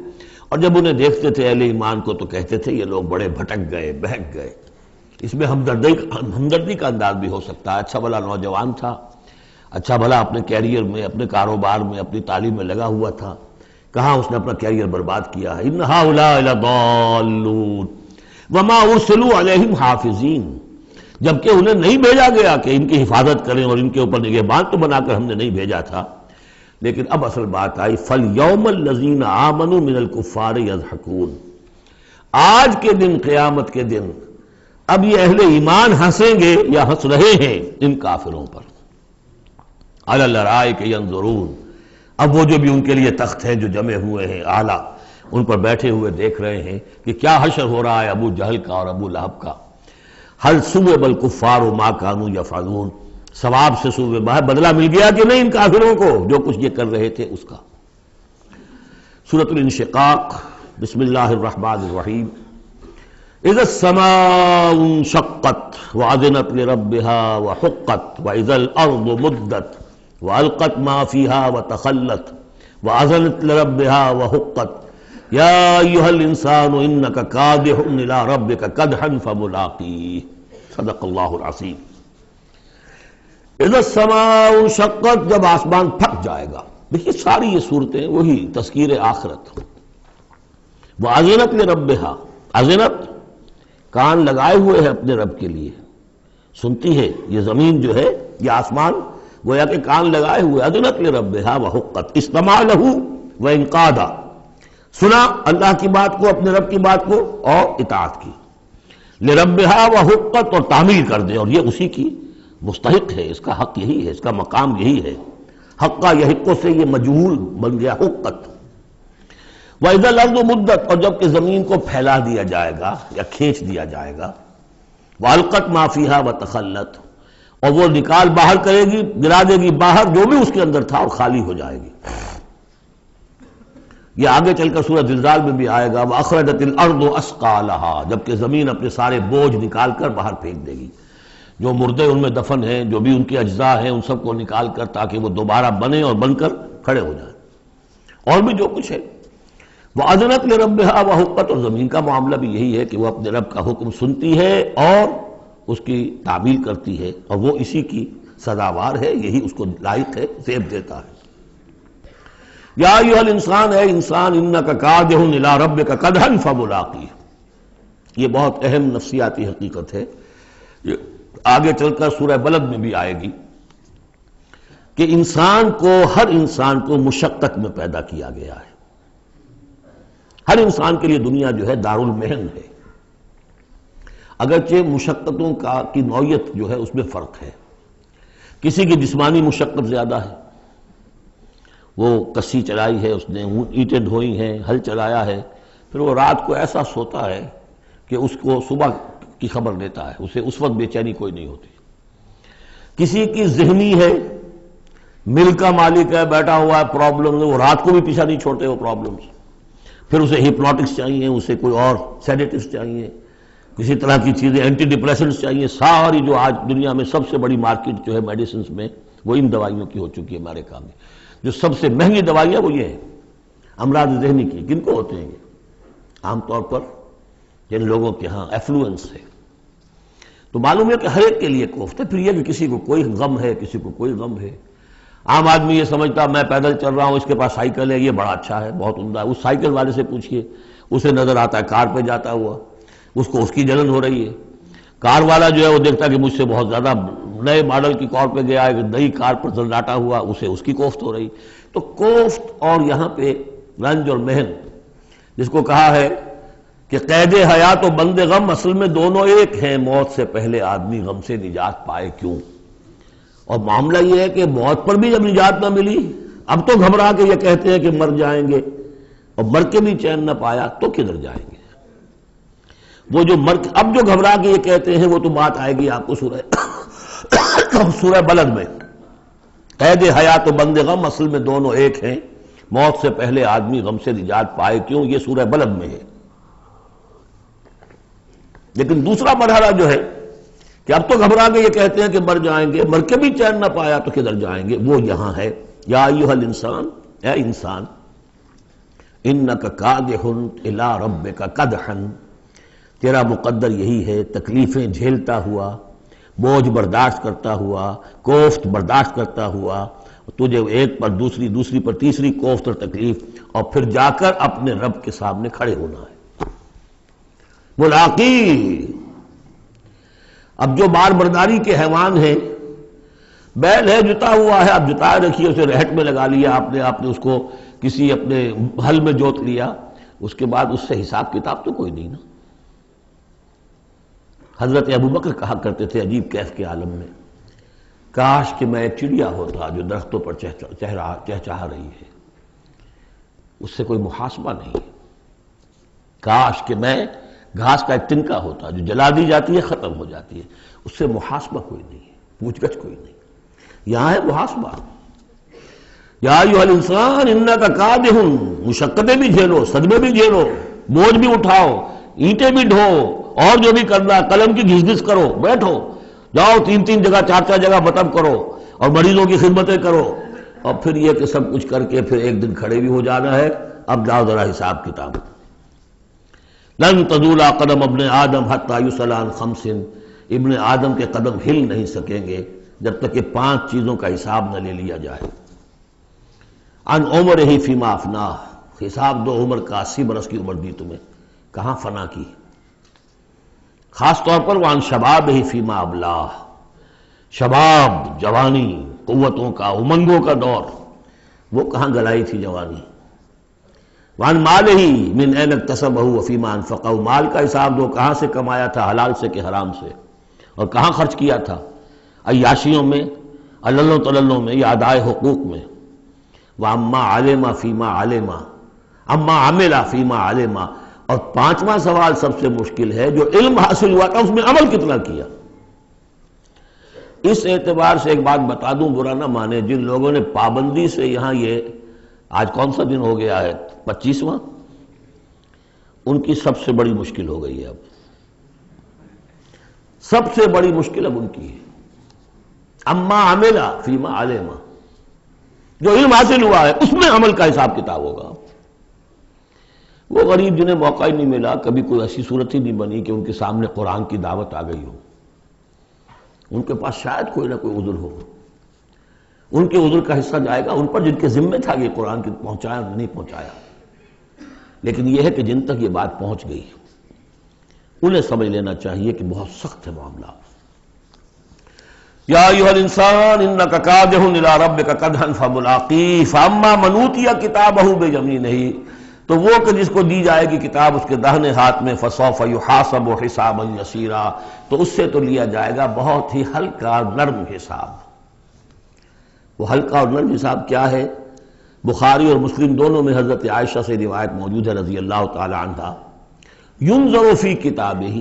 اور جب انہیں دیکھتے تھے اہل ایمان کو تو کہتے تھے یہ لوگ بڑے بھٹک گئے، بہک گئے۔ اس میں ہمدردی کا انداز بھی ہو سکتا ہے، اچھا بھلا نوجوان تھا، اچھا بھلا اپنے کیریئر میں، اپنے کاروبار میں، اپنی تعلیم میں لگا ہوا تھا، کہاں اس نے اپنا کیریئر برباد کیا ہے۔ ان ہؤلاء لضالون وما ارسلوا علیہم حافظین، جبکہ انہیں نہیں بھیجا گیا کہ ان کی حفاظت کریں اور ان کے اوپر نگہبان تو بنا کر ہم نے نہیں بھیجا تھا۔ لیکن اب اصل بات آئی، فَالْيَوْمَ الَّذِينَ آمَنُوا مِنَ الْكُفَّارِ يَضْحَكُونَ، آج کے دن، قیامت کے دن، اب یہ اہل ایمان ہنسیں گے یا ہنس رہے ہیں ان کافروں پر۔ عَلَى الْأَرَائِكِ يَنظُرُونَ، اب وہ جو بھی ان کے لیے تخت ہیں جو جمے ہوئے ہیں اعلیٰ، ان پر بیٹھے ہوئے دیکھ رہے ہیں کہ کیا حشر ہو رہا ہے ابو جہل کا اور ابو لہب کا۔ هل ثوب الكفار ما كانوا يفعلون، ثواب سے صوبے باہر بدلہ مل گیا کہ نہیں ان کافروں کو جو کچھ یہ کر رہے تھے اس کا۔ سورۃ الانشقاق، بسم اللہ الرحمن الرحیم۔ اذا السماء انشقت واذنت لربها وحقت واذا الارض مدت والقت ما فيها وتخلت واذنت لربها وحقت یا ایھا الانسان انک کادح الی ربک کدحا فملاقیہ، صدق اللہ العظیم۔ اذا السماء انشقت، جب آسمان پھٹ جائے گا۔ دیکھیے ساری یہ صورتیں وہی تذکیر آخرت۔ واذنت لربها، اذنت کان لگائے ہوئے ہیں اپنے رب کے لیے، سنتی ہے یہ زمین جو ہے، یہ آسمان گویا کہ کان لگائے ہوئے۔ اذنت لربها وحقت، استمع له وانقاد، سنا اللہ کی بات کو، اپنے رب کی بات کو اور اطاعت کی۔ لربها وحقت، اور تعمیل کر دے، اور یہ اسی کی مستحق ہے، اس کا حق یہی ہے، اس کا مقام یہی ہے۔ حقہ یحق سے یہ مجہول بن گیا حقت۔ وَإِذَا الْأَرْضُ مُدَّتْ، اور جب کہ زمین کو پھیلا دیا جائے گا یا کھینچ دیا جائے گا۔ وَأَلْقَتْ مَا فِيهَا وَتَخَلَّتْ، اور وہ نکال باہر کرے گی، گرا دے گی باہر جو بھی اس کے اندر تھا اور خالی ہو جائے گی۔ یہ آگے چل کر سورہ زلزال میں بھی آئے گا، وَأَخْرَجَتِ الْأَرْضُ أَثْقَالَهَا، جبکہ زمین اپنے سارے بوجھ نکال کر باہر پھینک دے گی، جو مردے ان میں دفن ہیں، جو بھی ان کے اجزاء ہیں، ان سب کو نکال کر تاکہ وہ دوبارہ بنے اور بن کر کھڑے ہو جائیں، اور بھی جو کچھ ہے۔ وَأَذْنَتْ لِرَبِّهَا وَحُقَّتْ، اور زمین کا معاملہ بھی یہی ہے کہ وہ اپنے رب کا حکم سنتی ہے اور اس کی تعمیل کرتی ہے، اور وہ اسی کی سزاوار ہے، یہی اس کو لائق ہے، زیب دیتا ہے۔ یا ایھا الانسان، اے انسان، انک کادح الی ربک کدحا فملاقیہ، یہ بہت اہم نفسیاتی حقیقت ہے، یہ آگے چل کر سورہ بلد میں بھی آئے گی کہ انسان کو، ہر انسان کو مشقت میں پیدا کیا گیا ہے۔ ہر انسان کے لیے دنیا جو ہے دارالمحن ہے، اگرچہ مشقتوں کی نوعیت جو ہے اس میں فرق ہے۔ کسی کی جسمانی مشقت زیادہ ہے، وہ کسی چلائی ہے، اس نے اینٹیں ڈھوئی ہیں، ہل چلایا ہے، پھر وہ رات کو ایسا سوتا ہے کہ اس کو صبح کی خبر دیتا ہے، اسے اس وقت بے چینی کوئی نہیں ہوتی۔ کسی کی ذہنی ہے، مل کا مالک ہے، بیٹھا ہوا ہے، پرابلم ہے، وہ رات کو بھی پیچھا نہیں چھوڑتے وہ پرابلمز، پھر اسے ہپنوٹکس چاہیے، اسے کوئی اور سیڈیٹیوز چاہیے، کسی طرح کی چیزیں، اینٹی ڈپریسنٹس چاہیے۔ ساری جو آج دنیا میں سب سے بڑی مارکیٹ جو ہے میڈیسنز میں، وہ ان دوائیوں کی ہو چکی ہے امریکہ میں۔ جو سب سے مہنگی دوائیاں وہ یہ ہیں امراض ذہنی کی۔ کن کو ہوتے ہیں یہ؟ عام طور پر جن لوگوں کے ہاں ایفلوئنس ہے۔ تو معلوم ہے کہ ہر ایک کے لیے کوفت ہے۔ پھر یہ کہ کسی کو کوئی غم ہے، کسی کو کوئی غم ہے۔ عام آدمی یہ سمجھتا میں پیدل چل رہا ہوں، اس کے پاس سائیکل ہے، یہ بڑا اچھا ہے، بہت عمدہ ہے۔ اس سائیکل والے سے پوچھئے، اسے نظر آتا ہے کار پہ جاتا ہوا، اس کو اس کی جلن ہو رہی ہے۔ کار والا جو ہے وہ دیکھتا ہے کہ مجھ سے بہت زیادہ نئے ماڈل کی کار پہ گیا ہے، نئی کار پر زلزلاتا ہوا، اسے اس کی کوفت ہو رہی۔ تو کوفت اور یہاں پہ رنج اور محن، جس کو کہا ہے کہ قید حیات و بند غم اصل میں دونوں ایک ہیں، موت سے پہلے آدمی غم سے نجات پائے کیوں؟ اور معاملہ یہ ہے کہ موت پر بھی جب نجات نہ ملی، اب تو گھبرا کے یہ کہتے ہیں کہ مر جائیں گے، اور مر کے بھی چین نہ پایا تو کدھر جائیں گے؟ وہ جو اب جو گھبرا کے یہ کہتے ہیں، وہ تو بات آئے گی آپ کو سورہ بلد میں۔ قید حیات و بند غم اصل میں دونوں ایک ہیں، موت سے پہلے آدمی غم سے نجات پائے کیوں؟ یہ سورہ بلد میں ہے۔ لیکن دوسرا مرحلہ جو ہے کہ اب تو گھبرا کے یہ کہتے ہیں کہ مر جائیں گے، مر کے بھی چین نہ پایا تو کدھر جائیں گے؟ وہ یہاں ہے، یا ایھا الانسان، اے انسان، انک کادح الی ربک کدحا، تیرا مقدر یہی ہے تکلیفیں جھیلتا ہوا، بوجھ برداشت کرتا ہوا، کوفت برداشت کرتا ہوا، تجھے ایک پر دوسری، دوسری پر تیسری کوفت اور تکلیف، اور پھر جا کر اپنے رب کے سامنے کھڑے ہونا ہے۔ ملاقی، اب جو بار برداری کے حیوان ہیں، بیل ہے جتا ہوا ہے، اب جتائے رکھیے، اسے رہٹ میں لگا لیا آپ نے اس کو کسی اپنے ہل میں جوت لیا، اس کے بعد اس سے حساب کتاب تو کوئی نہیں نا۔ حضرت ابوبکر کہا کرتے تھے عجیب کیف کے عالم میں، کاش کہ میں ایک چڑیا ہوتا جو درختوں پر چہچہا رہی ہے، اس سے کوئی محاسبہ نہیں ہے۔ کاش کہ میں گھاس کا ایک تنکا ہوتا جو جلا دی جاتی ہے، ختم ہو جاتی ہے، اس سے محاسبہ کوئی نہیں ہے، پوچھ گچھ کوئی نہیں۔ یہاں ہے محاسبہ، یا ایھا الانسان انک کادح، مشقتیں بھی جھیلو، صدمے بھی جھیلو، بوجھ بھی اٹھاؤ، اینٹیں بھی ڈھو، اور جو بھی کرنا، قلم کی گھس گھس کرو، بیٹھو، جاؤ 3 جگہ 4 جگہ مطلب کرو، اور مریضوں کی خدمتیں کرو، اور پھر یہ کہ سب کچھ کر کے پھر ایک دن کھڑے بھی ہو جانا ہے۔ اب جاؤ ذرا حساب کتاب۔ لن تزول قدم ابن آدم حتی یسأل عن 5، ابن آدم کے قدم ہل نہیں سکیں گے جب تک کہ 5 چیزوں کا حساب نہ لے لیا جائے۔ عن عمرہ فیما افناہ، حساب دو عمر کا، 80 برس کی عمر دی تمہیں، کہاں فنا کی؟ خاص طور پر وعن شبابہ فیما ابلاہ، شباب، جوانی، قوتوں کا، امنگوں کا دور، وہ کہاں گلائی تھی جوانی؟ وعن مالہ من این اکتسبہ وفیما انفقہ، مال کا حساب دو، کہاں سے کمایا تھا، حلال سے کہ حرام سے، اور کہاں خرچ کیا تھا، عیاشیوں میں، عللوں تللوں میں، یا ادائے حقوق میں۔ وَأَمَّا عَلِمَ فِيمَا عَلِمَ، اما عمل فیما علم، اور 5واں سوال سب سے مشکل ہے، جو علم حاصل ہوا تھا اس میں عمل کتنا کیا؟ اس اعتبار سے ایک بات بتا دوں، برا نہ مانے، جن لوگوں نے پابندی سے یہاں یہ آج کون سا دن ہو گیا ہے، 25واں، ان کی سب سے بڑی مشکل ہو گئی ہے۔ اب سب سے بڑی مشکل اب ان کی ہے۔ اما عمل فیما علم، جو علم حاصل ہوا ہے اس میں عمل کا حساب کتاب ہوگا۔ وہ غریب جنہیں موقع ہی نہیں ملا، کبھی کوئی ایسی صورت ہی نہیں بنی کہ ان کے سامنے قرآن کی دعوت آ گئی ہو، ان کے پاس شاید کوئی نہ کوئی عذر ہو، ان کے عذر کا حصہ جائے گا ان پر جن کے ذمہ تھا کہ قرآن کی پہنچایا نہیں پہنچایا۔ لیکن یہ ہے کہ جن تک یہ بات پہنچ گئی انہیں سمجھ لینا چاہیے کہ بہت سخت ہے معاملہ۔ یا ایھا الانسان انک کادح الی ربک کدحا فملاقیہ فاما من اوتی کتابہ بیمینہ، تو وہ کہ جس کو دی جائے گی کتاب اس کے داہنے ہاتھ میں، فسوف یحاسب حسابا یسیرا، تو اس سے تو لیا جائے گا بہت ہی ہلکا اور نرم حساب۔ وہ ہلکا اور نرم حساب کیا ہے؟ بخاری اور مسلم دونوں میں حضرت عائشہ سے روایت موجود ہے رضی اللہ تعالی عنہا، ینظر فی کتابہ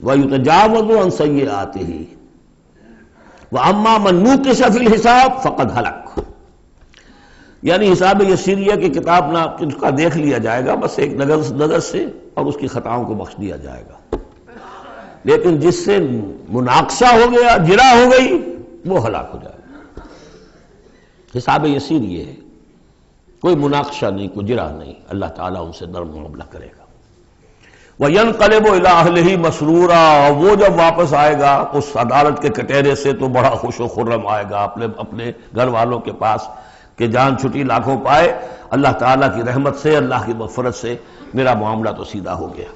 ویتجاوز عن سیئاتہ واما من نوقش فی الحساب فقد ہلک، یعنی حساب یسیریہ کی کتاب نہ اس کا دیکھ لیا جائے گا بس ایک نظر سے، اور اس کی خطاؤں کو بخش دیا جائے گا، لیکن جس سے مناقشہ ہو گیا، جرا ہو گئی، وہ ہلاک ہو جائے گا۔ حساب یسیر یہ ہے، کوئی مناقشہ نہیں، کوئی جرا نہیں، اللہ تعالیٰ ان سے نرم معاملہ کرے گا۔ وَيَنْقَلِبُ إِلَىٰ أَهْلِهِ مَسْرُورًا، وہ جب واپس آئے گا اس عدالت کے کٹہرے سے تو بڑا خوش و خرم آئے گا اپنے گھر والوں کے پاس کہ جان چھٹی لاکھوں پائے، اللہ تعالیٰ کی رحمت سے، اللہ کی مغفرت سے میرا معاملہ تو سیدھا ہو گیا۔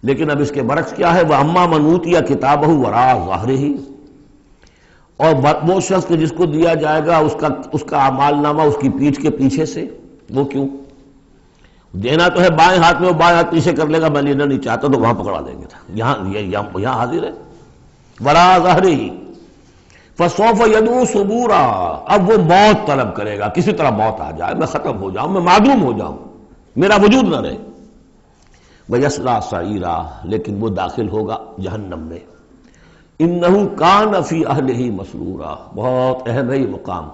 لیکن اب اس کے برعکس کیا ہے؟ وَأَمَّا مَنْ أُوتِيَ كِتَابَهُ وَرَاءَ ظَهْرِهِ، اور وہ شخص کہ جس کو دیا جائے گا اس کا اعمال نامہ اس کی پیٹھ کے پیچھے سے، وہ کیوں؟ دینا تو ہے بائیں ہاتھ میں، وہ بائیں ہاتھ پیچھے کر لے گا، میں لینا نہیں چاہتا تو وہاں پکڑا دیں گے، یہاں حاضر ہے، وَرَاءَ ظَهْرِهِ فَسَوْفَ يَدْعُو ثُبُورًا، اب وہ موت طلب کرے گا، کسی طرح موت آ جائے، میں ختم ہو جاؤں، میں معدوم ہو جاؤں، میرا وجود نہ رہے۔ وَيَصْلَىٰ سَعِيرًا، لیکن وہ داخل ہوگا جہنم میں۔ إِنَّهُ كَانَ فِي أَهْلِهِ مَسْرُورًا، بہت اہم ہے یہ مقام،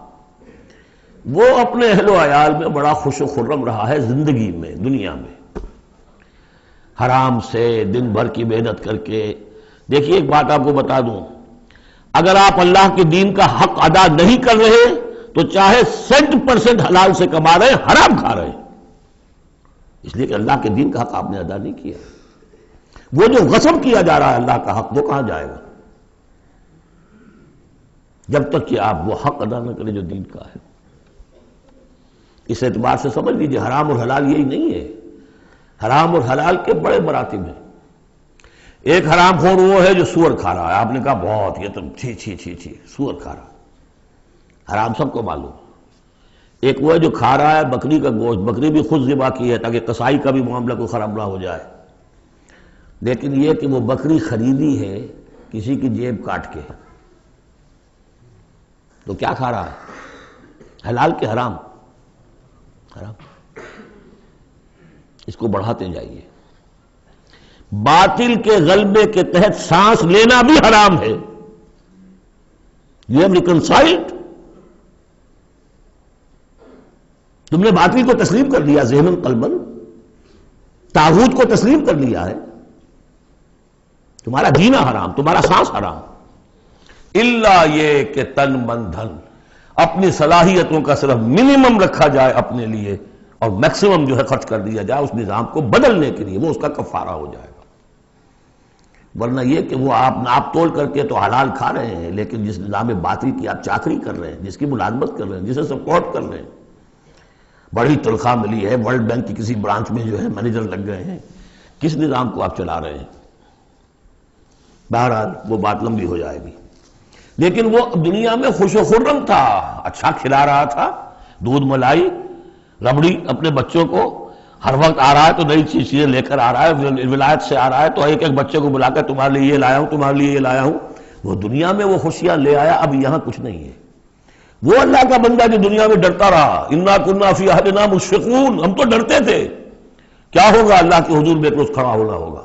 وہ اپنے اہل و عیال میں بڑا خوش و خرم رہا ہے زندگی میں، دنیا میں، حرام سے دن بھر کی محنت کر کے دیکھیے ایک بات آپ کو بتا دوں، اگر آپ اللہ کے دین کا حق ادا نہیں کر رہے تو چاہے 100% حلال سے کما رہے ہیں، حرام کھا رہے ہیں، اس لیے کہ اللہ کے دین کا حق آپ نے ادا نہیں کیا۔ وہ جو غصب کیا جا رہا ہے اللہ کا حق، وہ کہاں جائے گا جب تک کہ آپ وہ حق ادا نہ کریں جو دین کا ہے۔ اس اعتبار سے سمجھ لیجیے حرام اور حلال یہی نہیں ہے، حرام اور حلال کے بڑے مراتب ہیں۔ ایک حرام خور وہ ہے جو سور کھا رہا ہے، آپ نے کہا بہت یہ تو چھی چھی چھی چھی سور کھا رہا ہے، حرام سب کو معلوم۔ ایک وہ ہے جو کھا رہا ہے بکری کا گوشت، بکری بھی خود ذبح کی ہے تاکہ قصائی کا بھی معاملہ کوئی خراب نہ ہو جائے، لیکن یہ کہ وہ بکری خریدی ہے کسی کی جیب کاٹ کے، تو کیا کھا رہا ہے؟ حلال کے حرام؟ حرام۔ اس کو بڑھاتے جائیے۔ باطل کے غلبے کے تحت سانس لینا بھی حرام ہے۔ You have reconciled؟ تم نے باطل کو تسلیم کر لیا، ذہن قلباً طاغوت کو تسلیم کر لیا ہے، تمہارا جینا حرام، تمہارا سانس حرام۔ الا یہ کہ تن من دھن، اپنی صلاحیتوں کا صرف منیمم رکھا جائے اپنے لیے اور میکسیمم جو ہے خرچ کر دیا جائے اس نظام کو بدلنے کے لیے، وہ اس کا کفارہ ہو جائے گا۔ ورنہ یہ کہ وہ آپ ناپ تول کر کے تو حلال کھا رہے ہیں، لیکن جس نظام باطل کی آپ چاکری کر رہے ہیں، جس کی ملازمت کر رہے ہیں، جسے سپورٹ کر رہے ہیں، بڑی تنخواہ ملی ہے، ورلڈ بینک کی کسی برانچ میں جو ہے مینیجر لگ گئے ہیں، کس نظام کو آپ چلا رہے ہیں؟ بہرحال وہ بات لمبی ہو جائے گی۔ لیکن وہ دنیا میں خوش و خرم تھا، اچھا کھلا رہا تھا، دودھ ملائی ربڑی اپنے بچوں کو، ہر وقت آ رہا ہے تو نئی چیزیں لے کر آ رہا ہے، ولایت سے آ رہا ہے تو ایک ایک بچے کو بلا کر تمہارے لیے یہ لایا ہوں، تمہارے لیے یہ لایا ہوں۔ وہ دنیا میں وہ خوشیاں لے آیا، اب یہاں کچھ نہیں ہے۔ وہ اللہ کا بندہ جو دنیا میں ڈرتا رہا، انا کنا فی عہدنا مشفقون، ہم تو ڈرتے تھے کیا ہوگا، اللہ کے حضور میں روز کھڑا ہونا ہوگا،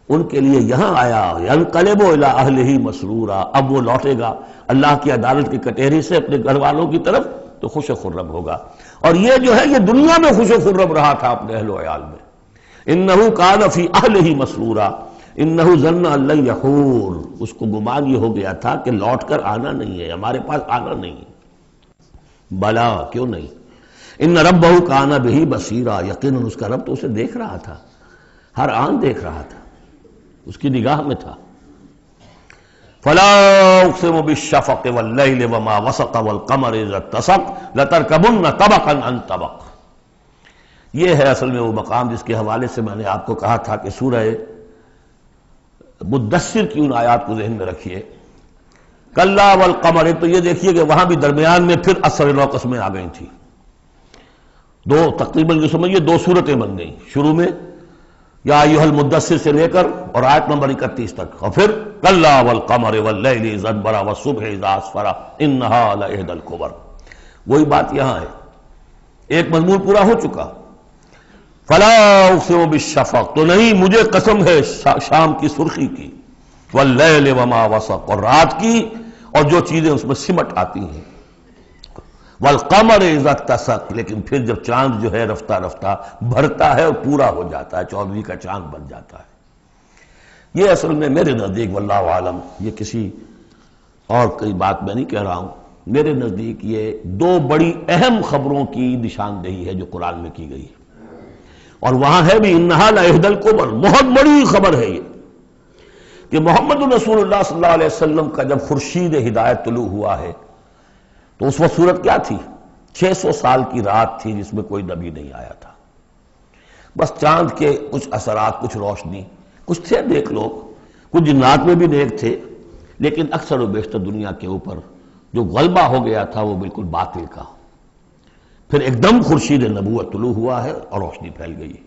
ان کے لیے یہاں آیا ینقلب الی اہلہ مسرورا، اب وہ لوٹے گا اللہ کی عدالت کی کٹہری سے اپنے گھر والوں کی طرف تو خوش و خرم ہوگا۔ اور یہ جو ہے یہ دنیا میں خوش و خرم رہا تھا اپنے اہل و عیال میں۔ انہ کان فی اہلہ مسرورا انہ ظن ان لن یحور، اس کو گمان یہ ہو گیا تھا کہ لوٹ کر آنا نہیں ہے، ہمارے پاس آنا نہیں ہے۔ بلا، کیوں نہیں؟ ان ربہ کان بہ بصیرا، یقیناً اس کا رب تو اسے دیکھ رہا تھا، ہر آن دیکھ رہا تھا، اس کی نگاہ میں تھا۔ فلا اقسم بالشفق واللیل وما وسق والقمر اذا اتسق لترکبن طبقا عن طبق۔ یہ ہے اصل میں وہ مقام جس کے حوالے سے میں نے آپ کو کہا تھا کہ سورہ مدثر کی ان آیات کو ذہن میں رکھیے۔ کلا والقمر، تو یہ دیکھیے کہ وہاں بھی درمیان میں پھر اثر نو قسمیں آ گئی تھیں، دو تقریباً جو سمجھیے دو صورتیں بن گئیں، شروع میں یا ایھا المدثر سے لے کر اور آیت نمبر 31 تک، اور پھر کلا والقمر واللیل اذا ادبر والصبح اذا اسفر انھا لإحدی الکبر۔ وہی بات یہاں ہے، ایک مضمون پورا ہو چکا۔ فلا اقسم بالشفق، تو نہیں مجھے قسم ہے شام کی سرخی کی، واللیل وما وسق، اور رات کی اور جو چیزیں اس میں سمٹ آتی ہیں، والقمر اذا اتسق، لیکن پھر جب چاند جو ہے رفتہ رفتہ بھرتا ہے اور پورا ہو جاتا ہے، 14ویں کا چاند بن جاتا ہے۔ یہ اصل میں میرے نزدیک واللہ عالم، یہ کسی اور کوئی بات میں نہیں کہہ رہا ہوں، میرے نزدیک یہ دو بڑی اہم خبروں کی نشاندہی ہے جو قرآن میں کی گئی ہے، اور وہاں ہے بھی انہا لإحدی الکبر، بہت بڑی خبر ہے یہ کہ محمد رسول اللہ صلی اللہ علیہ وسلم کا جب خورشید ہدایت طلوع ہوا ہے تو اس وقت صورت کیا تھی؟ 600 سال کی رات تھی جس میں کوئی نبی نہیں آیا تھا، بس چاند کے کچھ اثرات، کچھ روشنی، کچھ تھے نیک لوگ، کچھ جنات میں بھی نیک تھے، لیکن اکثر و بیشتر دنیا کے اوپر جو غلبہ ہو گیا تھا وہ بالکل باطل کا۔ پھر ایک دم خورشید نبوت طلوع ہوا ہے اور روشنی پھیل گئی ہے۔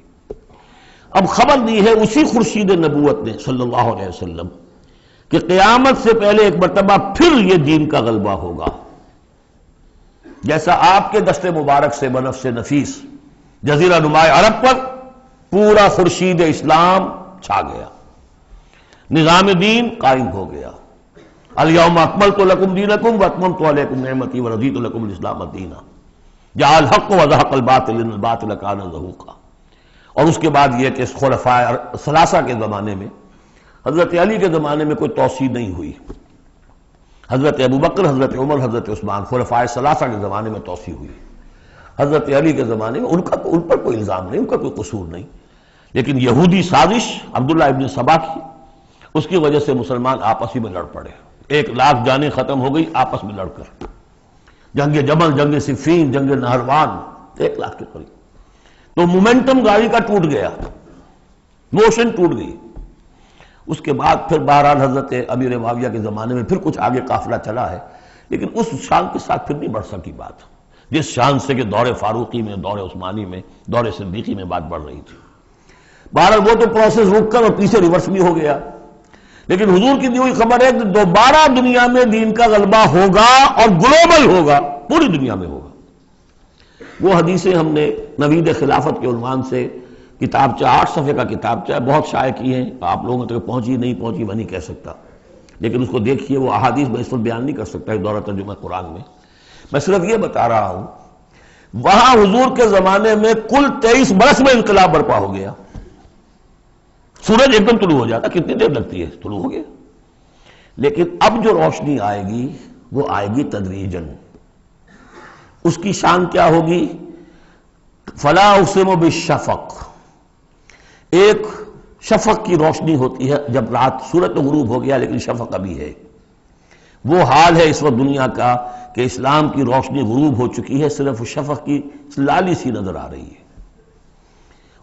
اب خبر دی ہے اسی خورشید نبوت نے صلی اللہ علیہ وسلم کہ قیامت سے پہلے ایک مرتبہ پھر یہ دین کا غلبہ ہوگا، جیسا آپ کے دست مبارک سے بنفس نفیس جزیرہ نما عرب پر پورا خورشید اسلام چھا گیا، نظام دین قائم ہو گیا۔ الیوم اکملت لکم دینکم واتممت علیکم نعمتی ورضیت لکم الاسلام دینا، جاء الحق وزہق الباطل ان الباطل کان زہوقا۔ اور اس کے بعد یہ کہ خلفاء ثلاثہ کے زمانے میں حضرت علی کے زمانے میں کوئی توسیع نہیں ہوئی، حضرت ابوبکر، حضرت عمر، حضرت عثمان، خلفائے ثلاثہ کے زمانے میں توسیع ہوئی۔ حضرت علی کے زمانے میں ان پر کوئی الزام نہیں، ان کا کوئی قصور نہیں، لیکن یہودی سازش عبداللہ ابن سبا کی، اس کی وجہ سے مسلمان آپس ہی میں لڑ پڑے، 1,00,000 جانیں ختم ہو گئی آپس میں لڑ کر، جنگ جمل، جنگ صفین، جنگ نہروان، 1,00,000 کے قریب۔ تو مومنٹم گاڑی کا ٹوٹ گیا، موشن ٹوٹ گئی۔ اس کے بعد پھر بہرحال حضرت امیر معاویہ کے زمانے میں پھر کچھ آگے قافلہ چلا ہے، لیکن اس شان کے ساتھ پھر نہیں بڑھ سکی بات، جس شان سے کہ دور فاروقی میں، دور عثمانی میں، دور صدیقی میں بات بڑھ رہی تھی۔ بہرحال وہ تو پروسیس رک کر اور پیچھے ریورس بھی ہو گیا، لیکن حضور کی دی ہوئی خبر ہے کہ دوبارہ دنیا میں دین کا غلبہ ہوگا اور گلوبل ہوگا، پوری دنیا میں ہوگا۔ وہ حدیثیں ہم نے نوید خلافت کے عنوان سے کتابچہ 8 صفحے کا کتابچہ بہت شائع کی ہیں، آپ لوگوں تک پہنچی نہیں پہنچی میں نہیں کہہ سکتا، لیکن اس کو دیکھیے، وہ احادیث میں اس وقت بیان نہیں کر سکتا ایک دورہ ترجمہ قرآن میں صرف یہ بتا رہا ہوں، وہاں حضور کے زمانے میں کل 23 برس میں انقلاب برپا ہو گیا۔ سورج ایک دم طلوع ہو جاتا، کتنی دیر لگتی ہے، طلوع ہو گیا، لیکن اب جو روشنی آئے گی وہ آئے گی تدریجاً۔ اس کی شان کیا ہوگی؟ فلا اقسم بالشفق، ایک شفق کی روشنی ہوتی ہے جب رات سورج تو غروب ہو گیا لیکن شفق ابھی ہے۔ وہ حال ہے اس وقت دنیا کا کہ اسلام کی روشنی غروب ہو چکی ہے، صرف شفق کی لالی سی نظر آ رہی ہے۔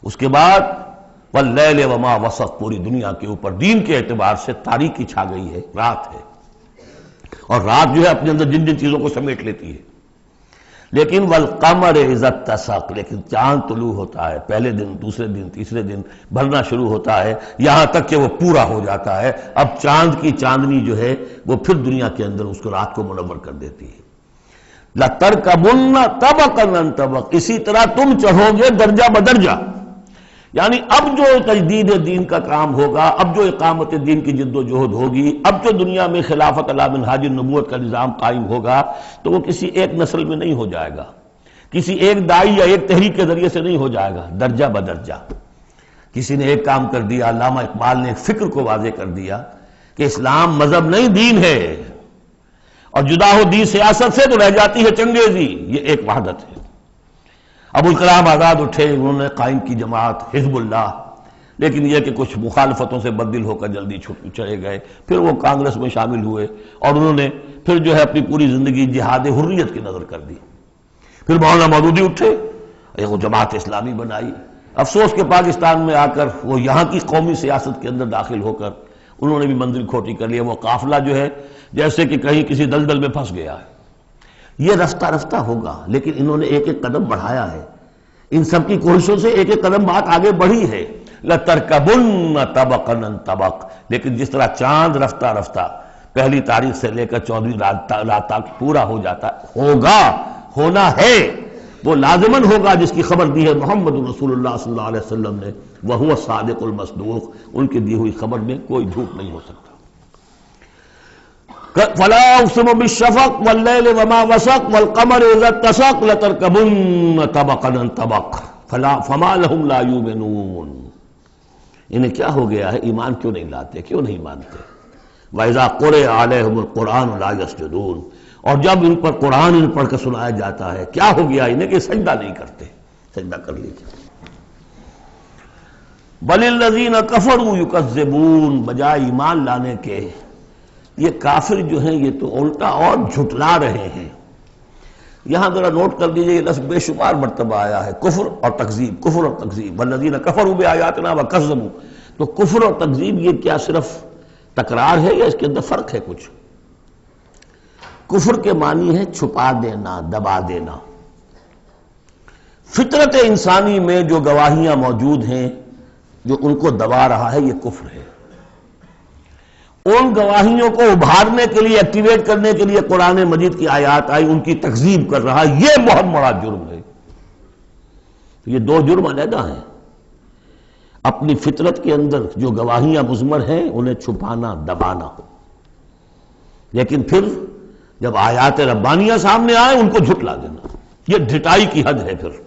اس کے بعد واللیل وما وسق، پوری دنیا کے اوپر دین کے اعتبار سے تاریکی چھا گئی ہے، رات ہے، اور رات جو ہے اپنے اندر جن جن چیزوں کو سمیٹ لیتی ہے۔ لیکن والقمر اذا اتسق، لیکن چاند طلوع ہوتا ہے، پہلے دن، دوسرے دن، تیسرے دن بھرنا شروع ہوتا ہے، یہاں تک کہ وہ پورا ہو جاتا ہے۔ اب چاند کی چاندنی جو ہے وہ پھر دنیا کے اندر اس کو رات کو منور کر دیتی ہے۔ لَتَرْكَبُنَّ طَبَقًا عَنْ طَبَقٍ، اسی طرح تم چڑھو گے درجہ بدرجہ، یعنی اب جو تجدید دین کا کام ہوگا، اب جو اقامت دین کی جد و جہد ہوگی، اب جو دنیا میں خلافت علی منہاج النبوت کا نظام قائم ہوگا، تو وہ کسی ایک نسل میں نہیں ہو جائے گا، کسی ایک دائی یا ایک تحریک کے ذریعے سے نہیں ہو جائے گا، درجہ بدرجہ۔ کسی نے ایک کام کر دیا، علامہ اقبال نے فکر کو واضح کر دیا کہ اسلام مذہب نہیں دین ہے، اور جدا ہو دین سیاست سے تو رہ جاتی ہے چنگیزی، یہ ایک وحدت ہے۔ ابوالکلام آزاد اٹھے، انہوں نے قائم کی جماعت حزب اللہ، لیکن یہ کہ کچھ مخالفتوں سے بددل ہو کر جلدی چلے گئے، پھر وہ کانگریس میں شامل ہوئے، اور انہوں نے پھر جو ہے اپنی پوری زندگی جہاد حریت کی نظر کر دی۔ پھر مولانا مودودی اٹھے، وہ جماعت اسلامی بنائی۔ افسوس کہ پاکستان میں آ کر وہ یہاں کی قومی سیاست کے اندر داخل ہو کر انہوں نے بھی منزل کھوٹی کر لیا، وہ قافلہ جو ہے جیسے کہ کہیں کسی دلدل میں پھنس گیا ہے۔ یہ رفتہ رفتہ ہوگا، لیکن انہوں نے ایک ایک قدم بڑھایا ہے، ان سب کی کوششوں سے ایک ایک قدم بات آگے بڑھی ہے۔ لَتَرْكَبُنَّ طَبَقًا عَنْ طَبَقٍ، لیکن جس طرح چاند رفتہ رفتہ پہلی تاریخ سے لے کر 14ویں رات تک پورا ہو جاتا ہوگا، ہونا ہے، وہ لازماً ہوگا، جس کی خبر دی ہے محمد رسول اللہ صلی اللہ علیہ وسلم نے، وَهُوَ الصَّادِقُ الْمَصْدُوقُ، ان کی دی ہوئی خبر میں کوئی جھوٹ نہیں ہو سکتا۔ فَلَا أُقْسِمُ بِالشَّفَقِ وَاللَّيْلِ وَمَا وَسَقَ وَالْقَمَرِ إِذَا اتَّسَقَ لَتَرْكَبُنَّ طَبَقًا عَنْ طَبَقٍ فَمَا لَهُمْ لَا يُؤْمِنُونَ، انہیں کیا ہو گیا ہے، ایمان کیوں نہیں لاتے، کیوں نہیں مانتے؟ وَإِذَا قُرِئَ عَلَيْهِمُ الْقُرْآنُ لَا يَسْجُدُونَ، اور جب ان پر قرآن پڑھ کر سنایا جاتا ہے کیا ہو گیا انہیں کہ سجدہ نہیں کرتے۔ سجدہ کر لیجیے۔ بَلِ الَّذِينَ كَفَرُوا يُكَذِّبُونَ، بجائے ایمان لانے کے یہ کافر جو ہیں یہ تو الٹا اور جھٹلا رہے ہیں۔ یہاں ذرا نوٹ کر دیجئے، یہ لفظ بے شمار مرتبہ آیا ہے، کفر اور تکذیب، کفر اور تکذیب، والذین کفروا بآیاتنا وکذبوا، تو کفر اور تکذیب یہ کیا صرف تکرار ہے یا اس کے اندر فرق ہے کچھ؟ کفر کے معنی ہے چھپا دینا، دبا دینا۔ فطرت انسانی میں جو گواہیاں موجود ہیں جو ان کو دبا رہا ہے، یہ کفر ہے۔ ان گواہیوں کو ابھارنے کے لیے، ایکٹیویٹ کرنے کے لیے قرآن مجید کی آیات آئی، ان کی تکذیب کر رہا، یہ بہت بڑا جرم ہے۔ یہ دو جرم علیحدہ ہیں۔ اپنی فطرت کے اندر جو گواہیاں مضمر ہیں انہیں چھپانا، دبانا، لیکن پھر جب آیات ربانیہ سامنے آئے ان کو جھٹلا دینا، یہ ڈھٹائی کی حد ہے۔ پھر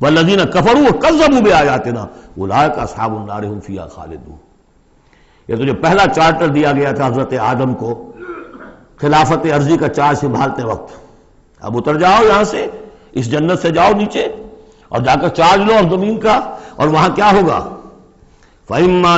والذین کفروا وکذبوا بآیاتنا اولئک اصحاب النار هم فیہا خالدون، یہ تو جو پہلا چارٹر دیا گیا تھا حضرت آدم کو خلافت عرضی کا چارج سنبھالتے وقت، اب اتر جاؤ یہاں سے، اس جنت سے جاؤ نیچے اور جا کر چارج لو اور زمین کا، اور وہاں کیا ہوگا؟ فَإِمَّا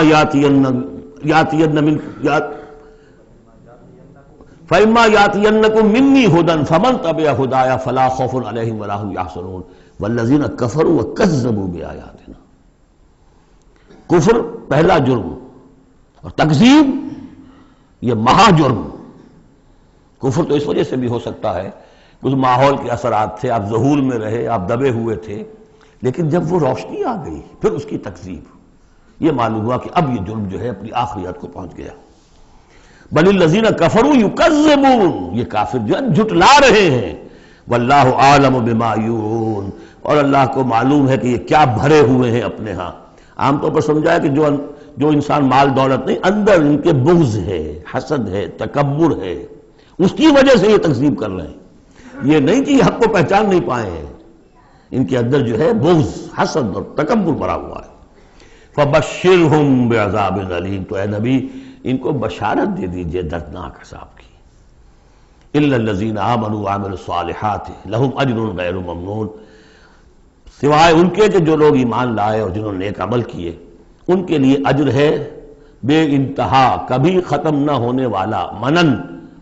يَأْتِيَنَّكُم مِّنِّي هُدًى فَمَن تَبِعَ هُدَايَ فَلَا خَوْفٌ عَلَيْهِمْ وَلَا هُمْ يَحْزَنُونَ وَالَّذِينَ كَفَرُوا وَكَذَّبُوا بِآيَاتِنَا۔ کفر پہلا جرم اور تکذیب یہ مہا جرم۔ کفر تو اس وجہ سے بھی ہو سکتا ہے کہ اس ماحول کے اثرات تھے، آپ ذہول میں رہے، آپ دبے ہوئے تھے، لیکن جب وہ روشنی آ گئی پھر اس کی تکذیب، یہ معلوم ہوا کہ اب یہ جرم جو ہے اپنی آخری حد کو پہنچ گیا۔ بل الذین کفروا یکذبون، یہ کافر جو ہے جھٹلا رہے ہیں، واللہ عالم بما یورون، اور اللہ کو معلوم ہے کہ یہ کیا بھرے ہوئے ہیں اپنے ہاں۔ عام طور پر سمجھا ہے کہ جو انسان مال دولت نہیں، اندر ان کے بغض ہے، حسد ہے، تکبر ہے، اس کی وجہ سے یہ تکذیب کر رہے ہیں، یہ نہیں کہ یہ حق کو پہچان نہیں پائے ہیں، ان کے اندر جو ہے بغض، حسد اور تکبر بھرا ہوا ہے۔ فبشرہم بعذاب علیم، تو اے نبی ان کو بشارت دے دیجئے دردناک عذاب کی۔ الا الذین آمنوا وعملوا الصالحات لہم اجر غیر ممنون، سوائے ان کے کہ جو لوگ ایمان لائے اور جنہوں نے نیک عمل کیے، ان کے لیے اجر ہے بے انتہا، کبھی ختم نہ ہونے والا، منن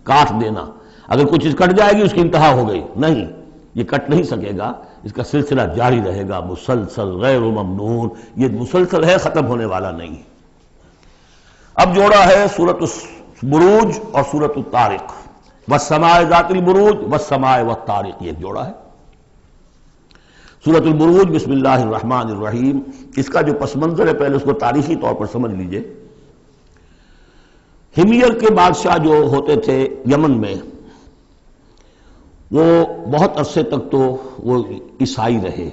کاٹ دینا، اگر کچھ چیز کٹ جائے گی اس کی انتہا ہو گئی، نہیں، یہ کٹ نہیں سکے گا، اس کا سلسلہ جاری رہے گا، مسلسل غیر ممنون، یہ مسلسل ہے، ختم ہونے والا نہیں۔ اب جوڑا ہے سورۃ البروج اور سورۃ الطارق، والسماء ذات البروج والسماء والطارق، یہ جوڑا ہے۔ سورۃ البروج بسم اللہ الرحمن الرحیم، اس کا جو پس منظر ہے پہلے اس کو تاریخی طور پر سمجھ لیجئے۔ ہمیر کے بادشاہ جو ہوتے تھے یمن میں، وہ بہت عرصے تک تو وہ عیسائی رہے،